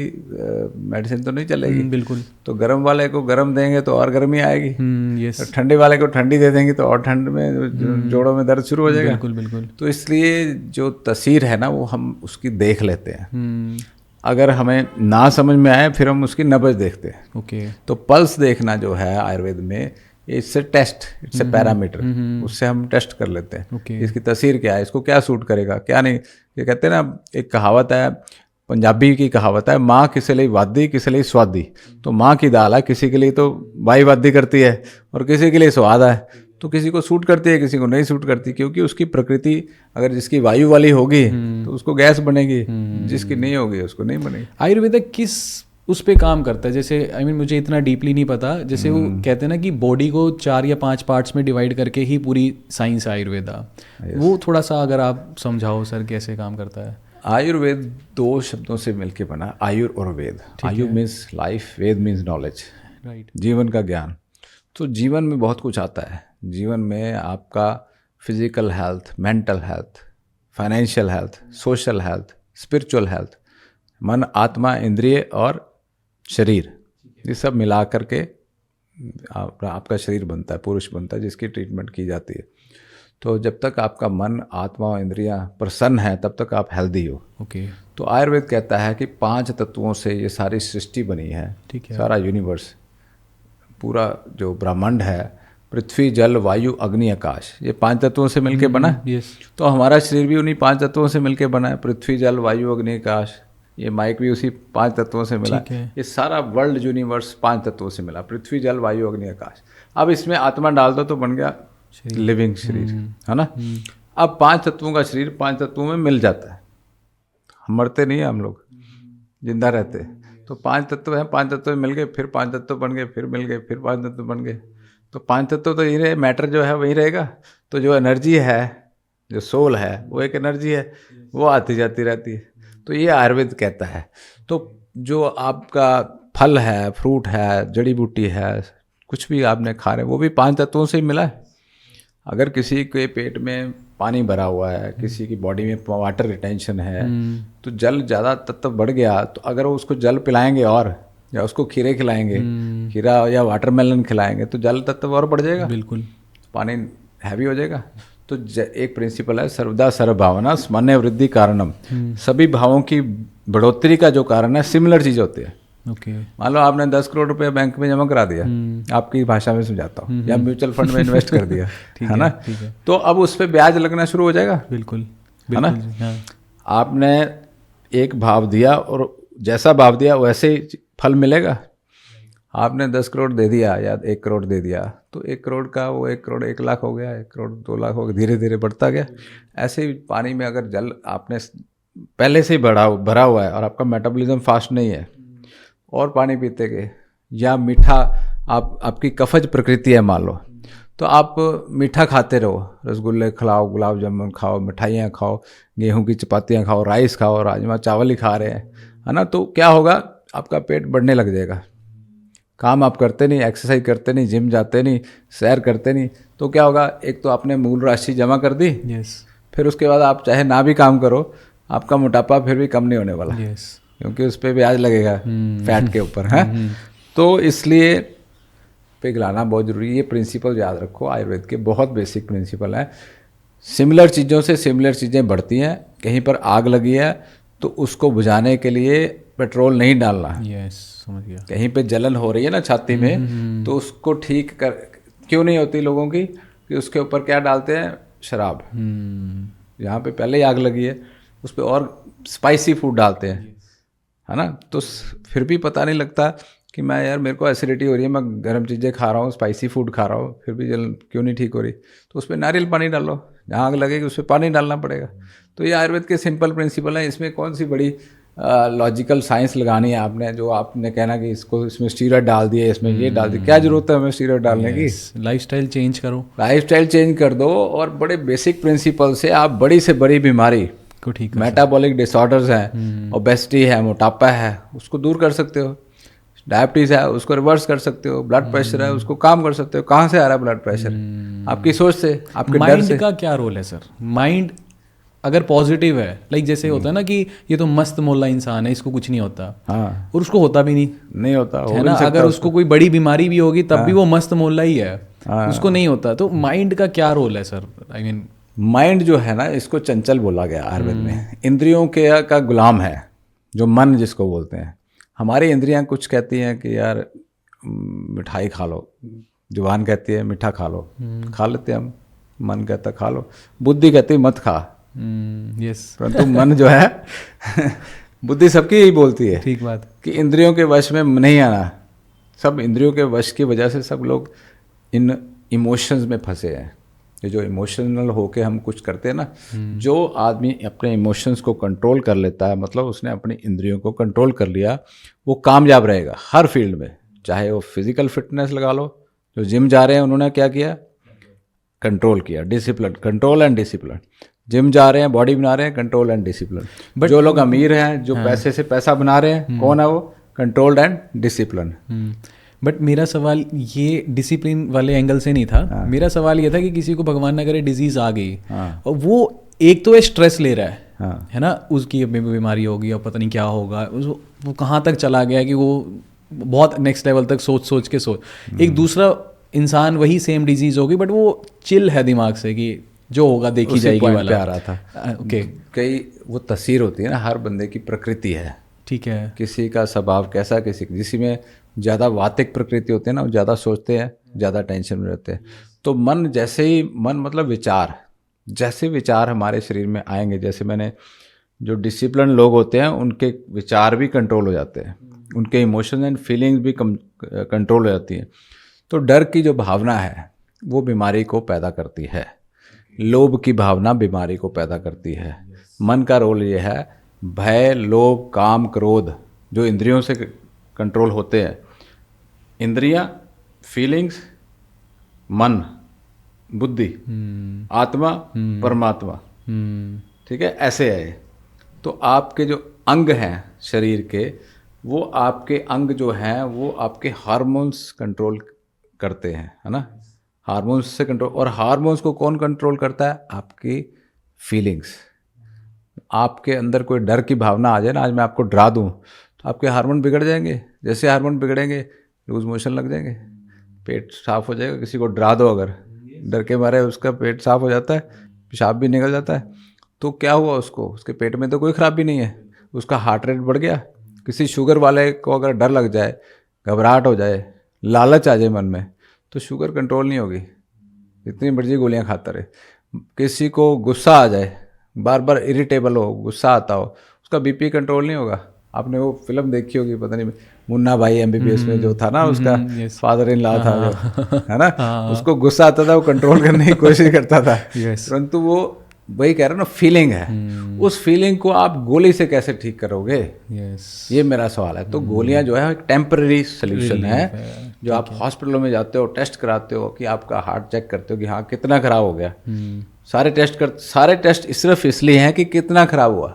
[SPEAKER 2] मेडिसिन तो नहीं चलेगी।
[SPEAKER 1] बिल्कुल।
[SPEAKER 2] तो गर्म वाले को गर्म देंगे तो और गर्मी आएगी,
[SPEAKER 1] यस।
[SPEAKER 2] तो ठंडे वाले को ठंडी दे देंगे तो और ठंड में जोड़ों में दर्द शुरू हो जाएगा।
[SPEAKER 1] बिल्कुल बिल्कुल।
[SPEAKER 2] तो इसलिए जो तसीर है ना, वो हम उसकी देख लेते हैं। अगर हमें ना समझ में आए फिर हम उसकी नब्ज देखते हैं।
[SPEAKER 1] ओके। तो
[SPEAKER 2] पल्स देखना जो है आयुर्वेद में, इससे टेस्ट, इट्स ए पैरामीटर, उससे हम टेस्ट कर लेते हैं। इसकी तसीर क्या है, इसको क्या सूट करेगा क्या नहीं। ये कहते हैं ना, एक कहावत है, पंजाबी की कहावत है, माँ किसी लिए वादी किसी लिए स्वादी। तो माँ की दाल है, किसी के लिए तो वाई वादी करती है और किसी के लिए स्वाद है। तो किसी को सूट करती है, किसी को नहीं सूट करती, क्योंकि उसकी प्रकृति, अगर जिसकी वायु वाली होगी तो उसको गैस बनेगी, जिसकी नहीं होगी उसको नहीं बनेगी।
[SPEAKER 1] आयुर्वेद किस उस पे काम करता है? जैसे मुझे इतना डीपली नहीं पता, जैसे वो कहते हैं ना कि बॉडी को 4 या 5 पार्ट्स में डिवाइड करके ही पूरी साइंस आयुर्वेदा, वो थोड़ा सा अगर आप समझाओ सर कैसे काम करता है।
[SPEAKER 2] आयुर्वेद 2 शब्दों से मिलके बना, आयुर और वेद। आयु मीन्स लाइफ, वेद मीन्स नॉलेज,
[SPEAKER 1] राइट,
[SPEAKER 2] जीवन का ज्ञान। तो जीवन में बहुत कुछ आता है। जीवन में आपका physical health, mental health, financial health, social health, spiritual health, मन, आत्मा, इंद्रिय और शरीर, ये सब मिला करके आपका शरीर बनता है, पुरुष बनता है, जिसकी ट्रीटमेंट की जाती है। तो जब तक आपका मन, आत्मा और इंद्रियां प्रसन्न है तब तक आप हेल्दी हो।
[SPEAKER 1] ओके।
[SPEAKER 2] तो आयुर्वेद कहता है कि 5 तत्वों से ये सारी सृष्टि बनी है,
[SPEAKER 1] ठीक है।
[SPEAKER 2] सारा यूनिवर्स, पूरा जो ब्रह्मांड है, पृथ्वी, जल, वायु, अग्नि, आकाश, ये 5 तत्वों से मिलके बना है।
[SPEAKER 1] यस।
[SPEAKER 2] तो हमारा शरीर भी उन्हीं 5 तत्वों से मिलके बना है, पृथ्वी, जल, वायु, अग्नि, आकाश। ये माइक भी उसी 5 तत्वों से मिला।
[SPEAKER 1] ठीक है।
[SPEAKER 2] ये सारा वर्ल्ड यूनिवर्स 5 तत्वों से मिला, पृथ्वी, जल, वायु, अग्नि, आकाश। अब इसमें आत्मा डाल दो तो बन गया लिविंग शरीर, है ना। अब 5 तत्वों का शरीर 5 तत्वों में मिल जाता है। हम मरते नहीं हैं, हम लोग जिंदा रहते हैं। तो 5 तत्व हैं, 5 तत्व मिल गए, फिर 5 तत्व बन गए, फिर मिल गए, फिर 5 तत्व बन गए। तो 5 तत्व तो यही रहे, मैटर जो है वही रहेगा। तो जो एनर्जी है, जो सोल है, वो एक एनर्जी है, वो आती जाती रहती है। तो ये आयुर्वेद कहता है। तो जो आपका फल है, फ्रूट है, जड़ी बूटी है, कुछ भी आपने खा रहे, वो भी 5 तत्वों से ही मिला है। अगर किसी के पेट में पानी भरा हुआ है, किसी की बॉडी में वाटर रिटेंशन है, तो जल ज़्यादा तत्व बढ़ गया, तो अगर वो उसको जल पिलाएंगे और या उसको खीरे खिलाएंगे, खीरा या वाटरमेलन खिलाएंगे, तो जल तत्व और बढ़ जाएगा,
[SPEAKER 1] बिल्कुल,
[SPEAKER 2] पानी हैवी हो जाएगा। तो एक प्रिंसिपल है, सर्वदा सर्वभावना स्मन्य वृद्धि कारणम। सभी भावों की बढ़ोतरी का जो कारण है, सिमिलर चीज़ होती है।
[SPEAKER 1] ओके।
[SPEAKER 2] मान लो आपने 10 करोड़ रुपए बैंक में जमा करा दिया, आपकी भाषा में समझाता हूँ, या म्यूचुअल फंड में इन्वेस्ट कर दिया, है ना। तो अब उस पर ब्याज लगना शुरू हो जाएगा,
[SPEAKER 1] बिल्कुल,
[SPEAKER 2] है ना।
[SPEAKER 1] हाँ।
[SPEAKER 2] आपने एक भाव दिया और जैसा भाव दिया वैसे ही फल मिलेगा। आपने 10 करोड़ दे दिया या 1 करोड़ दे दिया, तो 1 करोड़ का वो 1 करोड़ 1 लाख हो गया, 1 करोड़ 2 लाख हो गया, धीरे धीरे बढ़ता गया। ऐसे ही पानी में अगर जल आपने पहले से ही भरा हुआ है और आपका मेटाबॉलिज्म फास्ट नहीं है, और पानी पीते गए, या मीठा आपकी कफज प्रकृति है मान लो, तो आप मीठा खाते रहो, रसगुल्ले खिलाओ, गुलाब जामुन खाओ, मिठाइयाँ खाओ, गेहूं की चपातियाँ खाओ, राइस खाओ, राजमा चावल ही खा रहे हैं, है ना। तो क्या होगा, आपका पेट बढ़ने लग जाएगा। काम आप करते नहीं, एक्सरसाइज करते नहीं, जिम जाते नहीं, सैर करते नहीं, तो क्या होगा, एक तो आपने मूल राशि जमा कर दी, फिर उसके बाद आप चाहे ना भी काम करो, आपका मोटापा फिर भी कम नहीं होने वाला, क्योंकि उस पर ब्याज लगेगा फैट के ऊपर, है। तो इसलिए पिघलाना बहुत ज़रूरी है। ये प्रिंसिपल याद रखो, आयुर्वेद के बहुत बेसिक प्रिंसिपल है। सिमिलर चीज़ों से सिमिलर चीज़ें बढ़ती हैं। कहीं पर आग लगी है तो उसको बुझाने के लिए पेट्रोल नहीं डालना।
[SPEAKER 1] समझ गया।
[SPEAKER 2] कहीं पे जलन हो रही है ना छाती में, तो उसको ठीक कर क्यों नहीं होती लोगों की, कि उसके ऊपर क्या डालते हैं, शराब। यहाँ पे पहले ही आग लगी है, उस पर और स्पाइसी फूड डालते हैं, है ना। तो फिर भी पता नहीं लगता कि मैं यार मेरे को एसिडिटी हो रही है, मैं गर्म चीज़ें खा रहा हूँ, स्पाइसी फूड खा रहा हूँ, फिर भी जल क्यों नहीं ठीक हो रही। तो उस पर नारियल पानी डालो, जहाँ आग लगेगी उस पर पानी डालना पड़ेगा। तो ये आयुर्वेद के सिंपल प्रिंसिपल हैं। इसमें कौन सी बड़ी लॉजिकल साइंस लगानी है आपने, जो आपने कहना कि इसको इसमें स्टीरॉयड डाल दिए, इसमें ये डाल दिए, क्या जरूरत है हमें स्टीरॉयड डालने की।
[SPEAKER 1] लाइफस्टाइल चेंज करो,
[SPEAKER 2] लाइफस्टाइल चेंज कर दो, और बड़े बेसिक प्रिंसिपल से आप बड़ी से बड़ी बीमारी
[SPEAKER 1] को ठीक,
[SPEAKER 2] मेटाबॉलिक डिसऑर्डर्स हैं, ओबेसिटी है, मोटापा है, उसको दूर कर सकते हो। डायबिटीज़ है, उसको रिवर्स कर सकते हो। ब्लड प्रेशर है, उसको काम कर सकते हो। कहाँ से आ रहा है ब्लड प्रेशर? आपकी सोच से, आपके डर से।
[SPEAKER 1] माइंड का क्या रोल है सर? माइंड अगर पॉजिटिव है, लाइक जैसे होता है ना कि ये तो मस्त मोला इंसान है, इसको कुछ नहीं होता,
[SPEAKER 2] हाँ,
[SPEAKER 1] और उसको होता भी नहीं
[SPEAKER 2] होता,
[SPEAKER 1] है ना। अगर उसको कोई बड़ी बीमारी भी होगी तब भी वो मस्त मोला ही है, उसको नहीं होता। तो माइंड का क्या रोल है सर? आई मीन
[SPEAKER 2] माइंड जो है ना, इसको चंचल बोला गया आयुर्वेद में। इंद्रियों के का गुलाम है, जो मन जिसको बोलते हैं। हमारी इंद्रियां कुछ कहती हैं कि यार मिठाई खा लो, जुबान कहती है मीठा खा लो, खा लेते हैं हम। मन कहता खा लो, बुद्धि कहती है मत खा। परंतु मन जो है बुद्धि सबकी यही बोलती है,
[SPEAKER 1] ठीक बात,
[SPEAKER 2] कि इंद्रियों के वश में नहीं आना। सब इंद्रियों के वश की वजह से सब लोग इन इमोशंस में फंसे हैं। ये जो इमोशनल होके हम कुछ करते हैं ना, जो आदमी अपने इमोशंस को कंट्रोल कर लेता है, मतलब उसने अपनी इंद्रियों को कंट्रोल कर लिया, वो कामयाब रहेगा हर फील्ड में। चाहे वो फिजिकल फिटनेस लगा लो, जो जिम जा रहे हैं उन्होंने क्या किया, कंट्रोल किया, discipline, control and discipline. Gym जा रहे हैं, बॉडी बना रहे हैं, कंट्रोल एंड डिसिप्लिन। बट जो लोग अमीर हैं, जो पैसे से पैसा बना रहे हैं, कौन है वो, कंट्रोल्ड एंड डिसिप्लिन।
[SPEAKER 1] बट मेरा सवाल ये डिसिप्लिन वाले एंगल से नहीं था। मेरा सवाल ये था कि किसी को भगवान ना करे डिजीज आ गई, और वो एक तो स्ट्रेस ले रहा है, है ना, उसकी बीमारी होगी और पता नहीं क्या होगा, वो कहाँ तक चला गया कि वो बहुत नेक्स्ट लेवल तक सोच के एक दूसरा इंसान वही सेम डिजीज होगी, बट वो चिल है दिमाग से कि जो होगा देखी जाएगी वाला।
[SPEAKER 2] आ रहा था
[SPEAKER 1] ओके,
[SPEAKER 2] कई वो तस्वीर होती है ना, हर बंदे की प्रकृति है,
[SPEAKER 1] ठीक है, किसी
[SPEAKER 2] का स्वभाव कैसा, किसी में ज़्यादा वातिक प्रकृति होती है ना, वो ज़्यादा सोचते हैं, ज़्यादा टेंशन में रहते हैं। तो मन जैसे ही, मन मतलब विचार, जैसे विचार हमारे शरीर में आएंगे, जैसे मैंने, जो डिसिप्लिन लोग होते हैं उनके विचार भी कंट्रोल हो जाते हैं, उनके इमोशन एंड फीलिंग्स भी कंट्रोल हो जाती हैं। तो डर की जो भावना है वो बीमारी को पैदा करती है, लोभ की भावना बीमारी को पैदा करती है। मन का रोल ये है, भय, लोभ, काम, क्रोध जो इंद्रियों से कंट्रोल होते हैं, इंद्रियां, फीलिंग्स, मन, बुद्धि, आत्मा, परमात्मा, ठीक है, ऐसे है। तो आपके जो अंग हैं शरीर के, वो आपके अंग जो हैं वो आपके हार्मोन्स कंट्रोल करते हैं, है ना, हार्मोन्स से कंट्रोल। और हार्मोन्स को कौन कंट्रोल करता है, आपकी फीलिंग्स। आपके अंदर कोई डर की भावना आ जाए ना, आज मैं आपको डरा दूं, तो आपके हार्मोन बिगड़ जाएंगे। जैसे हार्मोन बिगड़ेंगे, लूज मोशन लग जाएंगे, पेट साफ हो जाएगा। किसी को डरा दो अगर, डर के मारे उसका पेट साफ हो जाता है, पेशाब भी निकल जाता है, तो क्या हुआ उसको, उसके पेट में तो कोई खराबी नहीं है, उसका हार्ट रेट बढ़ गया। किसी शुगर वाले को अगर डर लग जाए, घबराहट हो जाए, लालच आ जाए मन में, तो शुगर कंट्रोल नहीं होगी, इतनी मर्जी गोलियां खाता रहे। किसी को गुस्सा आ जाए, बार बार इरिटेबल हो, गुस्सा आता हो, उसका बीपी कंट्रोल नहीं होगा। आपने वो फिल्म देखी होगी, पता नहीं, मुन्ना भाई MBBS में जो था ना, उसका फादर इन लॉ था जो, है ना, उसको गुस्सा आता था, वो कंट्रोल करने की कोशिश करता था, परंतु वो वही कह रहा हूँ ना, फीलिंग है। उस फीलिंग को आप गोली से कैसे ठीक करोगे, ये मेरा सवाल है। तो गोलियां जो है एक टेम्पररी सोल्यूशन है, जो आप हॉस्पिटलों में जाते हो, टेस्ट कराते हो कि आपका हार्ट चेक करते हो कि हाँ कितना खराब हो गया, सारे टेस्ट सिर्फ इसलिए हैं कि कितना खराब हुआ,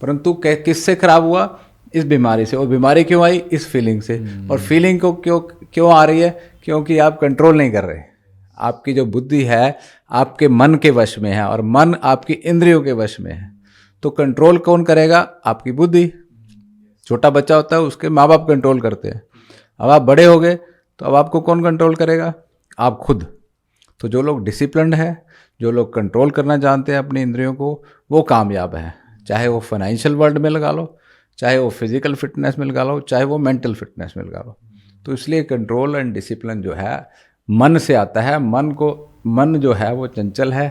[SPEAKER 2] परंतु किससे खराब हुआ, इस बीमारी से। और बीमारी क्यों आई, इस फीलिंग से। और फीलिंग को क्यों आ रही है, क्योंकि आप कंट्रोल नहीं कर रहे। आपकी जो बुद्धि है आपके मन के वश में है, और मन आपकी इंद्रियों के वश में है। तो कंट्रोल कौन करेगा, आपकी बुद्धि। छोटा बच्चा होता है, उसके माँ बाप कंट्रोल करते हैं। अब आप बड़े हो गए, तो अब आपको कौन कंट्रोल करेगा, आप खुद। तो जो लोग डिसिप्लिन्ड है, जो लोग कंट्रोल करना जानते हैं अपनी इंद्रियों को, वो कामयाब है। चाहे वो फाइनेंशियल वर्ल्ड में लगा लो, चाहे वो फिजिकल फिटनेस में लगा लो, चाहे वो मेंटल फिटनेस में लगा लो। तो इसलिए कंट्रोल एंड डिसिप्लिन जो है मन से आता है। मन जो है वो चंचल है,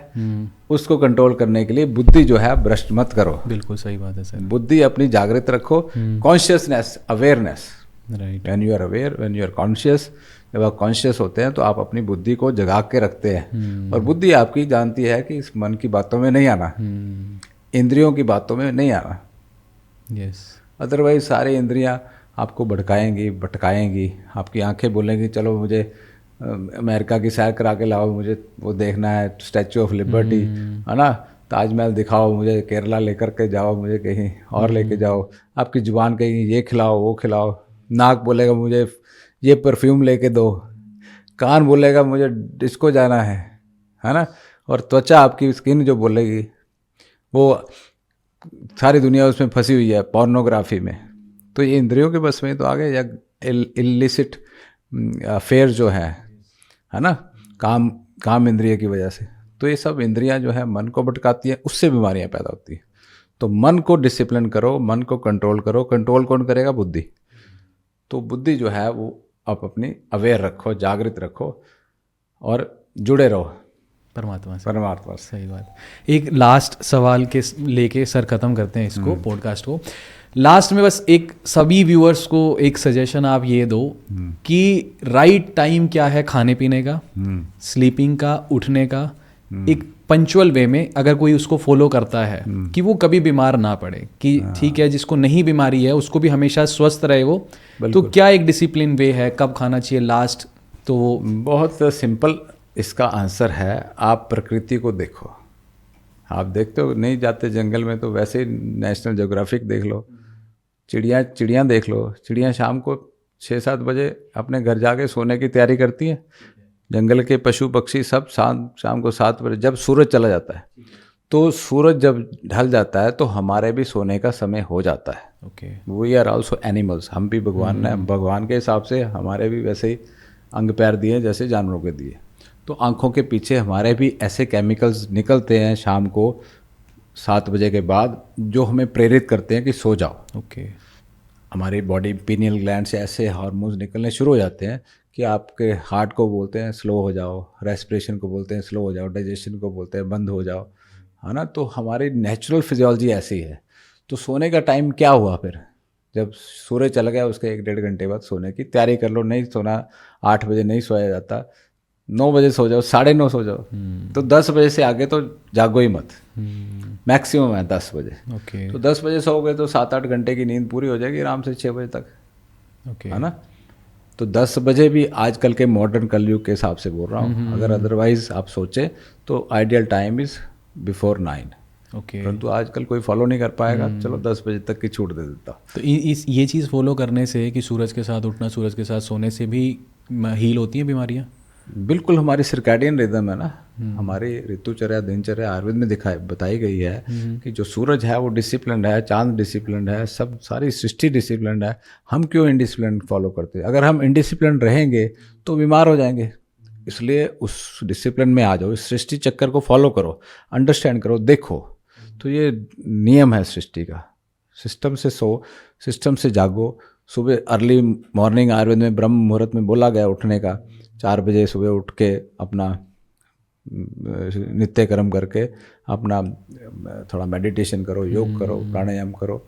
[SPEAKER 2] उसको कंट्रोल करने के लिए बुद्धि जो है भ्रष्ट मत करो।
[SPEAKER 1] बिल्कुल सही बात है सर।
[SPEAKER 2] बुद्धि अपनी जागृत रखो, consciousness, awareness, right. When you are aware, when you are conscious, जब आप कॉन्शियस होते हैं तो आप अपनी बुद्धि को जगा के रखते हैं। और बुद्धि आपकी जानती है कि इस मन की बातों में नहीं आना, इंद्रियों की बातों में नहीं आना।
[SPEAKER 1] यस।
[SPEAKER 2] अदरवाइज सारी इंद्रियां आपको भटकाएंगी। आपकी आंखें बोलेंगी चलो मुझे अमेरिका की सैर करा के लाओ, मुझे वो देखना है, स्टैचू ऑफ लिबर्टी, है ना, ताजमहल दिखाओ, मुझे केरला लेकर के जाओ, मुझे कहीं और लेके जाओ। आपकी जुबान कहीं ये खिलाओ वो खिलाओ, नाक बोलेगा मुझे ये परफ्यूम लेके दो, कान बोलेगा मुझे डिस्को जाना है ना, और त्वचा, आपकी स्किन जो बोलेगी, वो सारी दुनिया उसमें फंसी हुई है, पोर्नोग्राफी में। तो ये इंद्रियों के बस में तो आ गए, या इलिसिट अफेयर जो है ना, काम इंद्रिय की वजह से। तो ये सब इंद्रियां जो है मन को भटकाती है, उससे बीमारियां पैदा होती हैं। तो मन को डिसिप्लिन करो, मन को कंट्रोल करो। कंट्रोल कौन करेगा, बुद्धि। तो बुद्धि जो है वो आप अपनी अवेयर रखो, जागृत रखो, और जुड़े रहो परमात्मा से।
[SPEAKER 1] सही बात। एक लास्ट सवाल के लेके सर ख़त्म करते हैं इसको, पॉडकास्ट को। लास्ट में बस एक सभी व्यूअर्स को एक सजेशन आप ये दो कि राइट टाइम क्या है खाने पीने का, स्लीपिंग का, उठने का, एक पंचुअल वे में अगर कोई उसको फॉलो करता है कि वो कभी बीमार ना पड़े, कि ठीक है जिसको नहीं बीमारी है उसको भी हमेशा स्वस्थ रहे वो, तो क्या एक डिसिप्लिन वे है, कब खाना चाहिए लास्ट? तो वो
[SPEAKER 2] बहुत सिंपल इसका आंसर है, आप प्रकृति को देखो। आप देखते हो, नहीं जाते जंगल में तो वैसे ही नेशनल ज्योग्राफिक देख लो, चिड़ियाँ देख लो। चिड़ियाँ शाम को 6-7 बजे अपने घर जाके सोने की तैयारी करती हैं। जंगल के पशु पक्षी सब शाम को 7 बजे जब सूरज चला जाता है, तो सूरज जब ढल जाता है तो हमारे भी सोने का समय हो जाता है।
[SPEAKER 1] Okay,
[SPEAKER 2] we are also animals, हम भी भगवान के हिसाब से हमारे भी वैसे ही अंग पैर दिए जैसे जानवरों के दिए। तो आँखों के पीछे हमारे भी ऐसे केमिकल्स निकलते हैं शाम को 7 बजे के बाद, जो हमें प्रेरित करते हैं कि सो जाओ।
[SPEAKER 1] ओके,
[SPEAKER 2] हमारी बॉडी पीनियल ग्लैंड से ऐसे हार्मोन्स निकलने शुरू हो जाते हैं कि आपके हार्ट को बोलते हैं स्लो हो जाओ, रेस्पिरेशन को बोलते हैं स्लो हो जाओ, डाइजेशन को बोलते हैं बंद हो जाओ, है ना। तो हमारी नेचुरल फिजियोलॉजी ऐसी है। तो सोने का टाइम क्या हुआ फिर? जब सूर्य चला गया उसके 1-1.5 घंटे बाद सोने की तैयारी कर लो। नहीं सोना, 8 बजे नहीं सोया जाता, 9 बजे सो जाओ, 9:30 सो जाओ। तो 10 बजे से आगे तो जागो ही मत। मैक्सिमम है 10 बजे।
[SPEAKER 1] ओके,
[SPEAKER 2] तो 10 बजे सोओगे तो 7-8 घंटे की नींद पूरी हो जाएगी आराम से 6 बजे तक,
[SPEAKER 1] ओके,
[SPEAKER 2] है ना। तो 10 बजे भी आजकल के मॉडर्न कलयुग के हिसाब से बोल रहा हूँ। अगर अदरवाइज आप सोचे तो ideal time is before 9।
[SPEAKER 1] Okay.
[SPEAKER 2] परंतु आजकल कोई फॉलो नहीं कर पाएगा, चलो 10 बजे तक की छूट दे देता।
[SPEAKER 1] तो ये चीज़ फॉलो करने से कि सूरज के साथ उठना, सूरज के साथ सोने से भी हील होती हैं बीमारियाँ?
[SPEAKER 2] बिल्कुल, हमारी सर्कैडियन रिदम है ना, हमारी ऋतुचर्या दिनचर्या आयुर्वेद में बताई गई है कि जो सूरज है वो डिसिप्लिन है, चांद डिसिप्लिन है, सब सारी सृष्टि डिसिप्लिन है। हम क्यों इनडिसिप्लिन फॉलो करते हैं? अगर हम इनडिसिप्लिन रहेंगे तो बीमार हो जाएंगे। इसलिए उस डिसिप्लिन में आ जाओ, इस सृष्टि चक्कर को फॉलो करो, अंडरस्टैंड करो, देखो। तो ये नियम है सृष्टि का। सिस्टम से सो, सिस्टम से जागो। सुबह अर्ली मॉर्निंग आयुर्वेद में ब्रह्म मुहूर्त में बोला गया उठने का। 4 बजे सुबह उठ के अपना नित्य कर्म करके अपना थोड़ा मेडिटेशन करो, योग करो, प्राणायाम करो।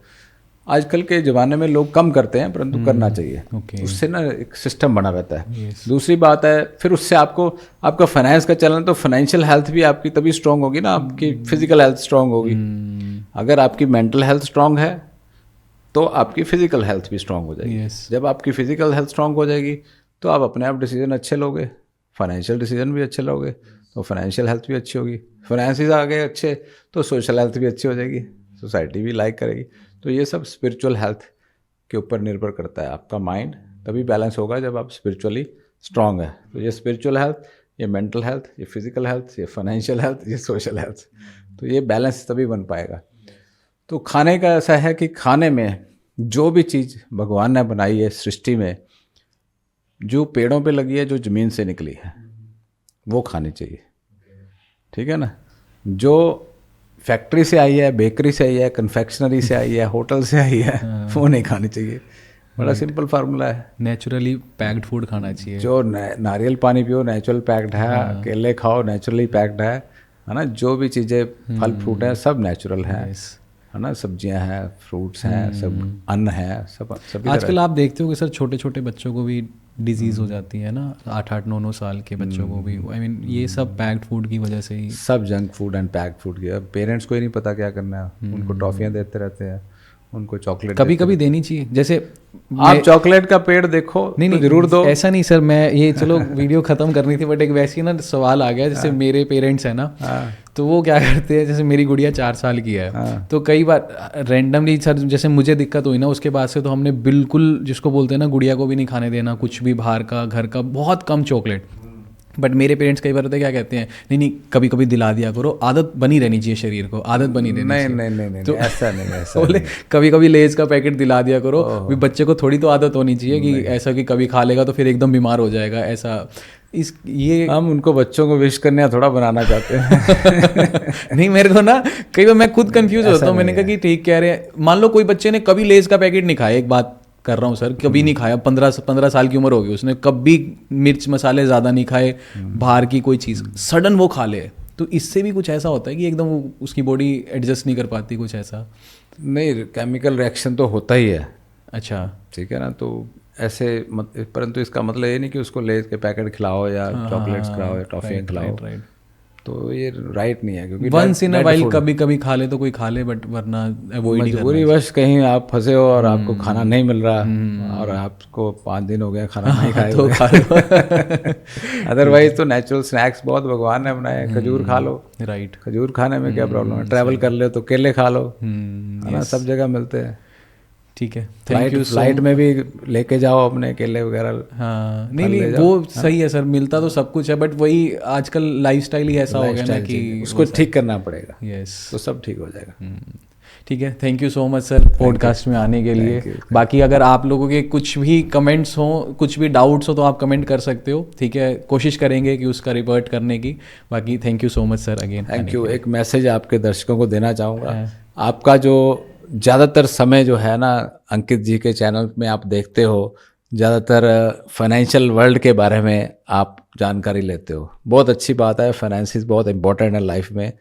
[SPEAKER 2] आजकल के ज़माने में लोग कम करते हैं, परंतु करना चाहिए। उससे ना एक सिस्टम बना रहता है। दूसरी बात है, फिर उससे आपका फाइनेंस का चलन, तो फाइनेंशियल हेल्थ भी आपकी तभी स्ट्रांग होगी ना, आपकी फिजिकल हेल्थ स्ट्रांग होगी। अगर आपकी मेंटल हेल्थ स्ट्रांग है तो आपकी फिजिकल हेल्थ भी स्ट्रांग हो जाएगी। जब आपकी फिजिकल हेल्थ स्ट्रांग हो जाएगी तो आप अपने आप डिसीजन अच्छे लोगे, फाइनेंशियल डिसीजन भी अच्छे लोगे, तो फाइनेंशियल हेल्थ भी अच्छी होगी। फाइनेंसिस आ गए अच्छे तो सोशल हेल्थ भी अच्छी हो जाएगी, सोसाइटी भी लाइक करेगी। तो ये सब स्पिरिचुअल हेल्थ के ऊपर निर्भर करता है। आपका माइंड तभी बैलेंस होगा जब आप स्पिरिचुअली स्ट्रांग है। तो ये स्पिरिचुअल हेल्थ, ये मेंटल हेल्थ, ये फिजिकल हेल्थ, ये फाइनेंशियल हेल्थ, ये सोशल हेल्थ, तो ये बैलेंस तभी बन पाएगा। तो खाने का ऐसा है कि खाने में जो भी चीज़ भगवान ने बनाई है सृष्टि में, जो पेड़ों पे लगी है, जो ज़मीन से निकली है, वो खानी चाहिए। ठीक है ना। जो फैक्ट्री से आई है, बेकरी से आई है, कन्फेक्शनरी से आई है, होटल से आई है, वो नहीं खानी चाहिए। बड़ा सिंपल फार्मूला है।
[SPEAKER 1] नेचुरली पैक्ड फूड खाना चाहिए।
[SPEAKER 2] जो नारियल पानी पियो नेचुरल पैक्ड है, केले खाओ नेचुरली पैक्ड है ना। जो भी चीज़ें फल फ्रूट है सब नेचुरल है ना। सब्जियां हैं, फ्रूट्स हैं, सब अन्न है, सब सभी।
[SPEAKER 1] आजकल आप देखते हो कि सर छोटे छोटे बच्चों को भी डिजीज़ हो जाती है ना, 8-8, 9-9 साल के बच्चों को भी। आई मीन ये सब पैक्ड फूड की वजह से ही, सब
[SPEAKER 2] junk food and packed food की। अब पेरेंट्स को ही नहीं पता क्या करना है, उनको टॉफियाँ देते रहते हैं, उनको चॉकलेट
[SPEAKER 1] कभी कभी देनी चाहिए। जैसे
[SPEAKER 2] आप चॉकलेट का पेड़ देखो, नहीं तो जरूर दो।
[SPEAKER 1] ऐसा नहीं सर, मैं ये चलो वीडियो ख़त्म करनी थी, बट एक वैसी ना सवाल आ गया। जैसे मेरे पेरेंट्स हैं ना, तो वो क्या करते हैं, जैसे मेरी गुड़िया 4 साल की है, तो कई बार रैंडमली सर जैसे मुझे दिक्कत हुई ना, उसके बाद से तो हमने बिल्कुल, जिसको बोलते हैं ना, गुड़िया को भी नहीं खाने देना कुछ भी बाहर का, घर का, बहुत कम चॉकलेट। बट मेरे पेरेंट्स कई बार होते क्या कहते हैं, नहीं नहीं कभी कभी दिला दिया करो, आदत बनी रहनी चाहिए शरीर को, आदत बनी रहनी चाहिए।
[SPEAKER 2] नहीं
[SPEAKER 1] तो
[SPEAKER 2] ऐसा नहीं, ऐसा
[SPEAKER 1] बोले कभी कभी लेज का पैकेट दिला दिया करो, भी बच्चे को थोड़ी तो आदत होनी चाहिए कि ऐसा कि कभी खा लेगा तो फिर एकदम बीमार हो जाएगा। ऐसा ये
[SPEAKER 2] हम उनको बच्चों को विश करने थोड़ा बनाना चाहते हैं।
[SPEAKER 1] नहीं, मेरे को ना कई बार मैं खुद कंफ्यूज होता हूँ। मैंने कहा कि ठीक कह रहे हैं, मान लो कोई बच्चे ने कभी लेज का पैकेट नहीं खाया, एक बात कर रहा हूँ सर, कभी नहीं खाया, 15 साल की उम्र होगी, उसने कभी मिर्च मसाले ज़्यादा नहीं खाए, बाहर की कोई चीज़, सडन वो खा ले, तो इससे भी कुछ ऐसा होता है कि एकदम उसकी बॉडी एडजस्ट नहीं कर पाती, कुछ ऐसा?
[SPEAKER 2] नहीं, केमिकल रिएक्शन तो होता ही है।
[SPEAKER 1] अच्छा,
[SPEAKER 2] ठीक है ना। तो ऐसे परंतु इसका मतलब ये नहीं कि उसको लेज के पैकेट खिलाओ या चॉकलेट्स खिलाओ या टॉफियाँ खिलाओ। तो ये राइट नहीं है, क्योंकि
[SPEAKER 1] वंस इन अ वाइल कभी कभी खा ले तो कोई खा ले, बट वरना अवॉइड ही करना
[SPEAKER 2] मजबूरी वश कहीं आप फंसे हो और आपको खाना नहीं मिल रहा और आपको 5 दिन हो गया खाना नहीं खाए
[SPEAKER 1] तो
[SPEAKER 2] हुए
[SPEAKER 1] खा लो।
[SPEAKER 2] अदरवाइज तो नेचुरल स्नैक्स बहुत भगवान ने बनाए, खजूर खा लो,
[SPEAKER 1] राइट।
[SPEAKER 2] खजूर खाने में क्या प्रॉब्लम है, ट्रैवल कर ले तो केले खा लो, है ना, सब जगह मिलते हैं।
[SPEAKER 1] ठीक है, थैंक यू।
[SPEAKER 2] फ्लाइट में भी लेके जाओ अपने केले वगैरह।
[SPEAKER 1] हाँ, नहीं वो सही है सर, मिलता तो सब कुछ है, बट वही आजकल लाइफस्टाइल ही ऐसा हो गया ना कि
[SPEAKER 2] उसको ठीक करना पड़ेगा।
[SPEAKER 1] यस,
[SPEAKER 2] तो सब ठीक हो जाएगा।
[SPEAKER 1] ठीक है, thank you so much sir podcast में आने के लिए। बाकी अगर आप लोगों के कुछ भी कमेंट्स हो, कुछ भी डाउट्स हो, तो आप कमेंट कर सकते हो, ठीक है, कोशिश करेंगे कि उसका रिवर्ट करने की। बाकी thank you so much sir again.
[SPEAKER 2] Thank you. एक मैसेज आपके दर्शकों को देना चाहूँगा, आपका जो ज़्यादातर समय जो है ना अंकित जी के चैनल में आप देखते हो, ज़्यादातर फाइनेंशियल वर्ल्ड के बारे में आप जानकारी लेते हो। बहुत अच्छी बात है, फाइनेंसिस बहुत इंपॉर्टेंट है लाइफ में,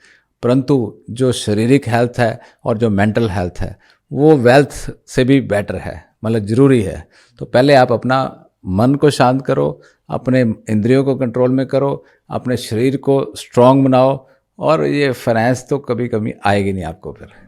[SPEAKER 2] परंतु जो शारीरिक हेल्थ है और जो मेंटल हेल्थ है वो वेल्थ से भी बेटर है, मतलब ज़रूरी है। तो पहले आप अपना मन को शांत करो, अपने इंद्रियों को कंट्रोल में करो, अपने शरीर को स्ट्रांग बनाओ, और ये फाइनेंस तो कभी कमी आएगी नहीं आपको फिर।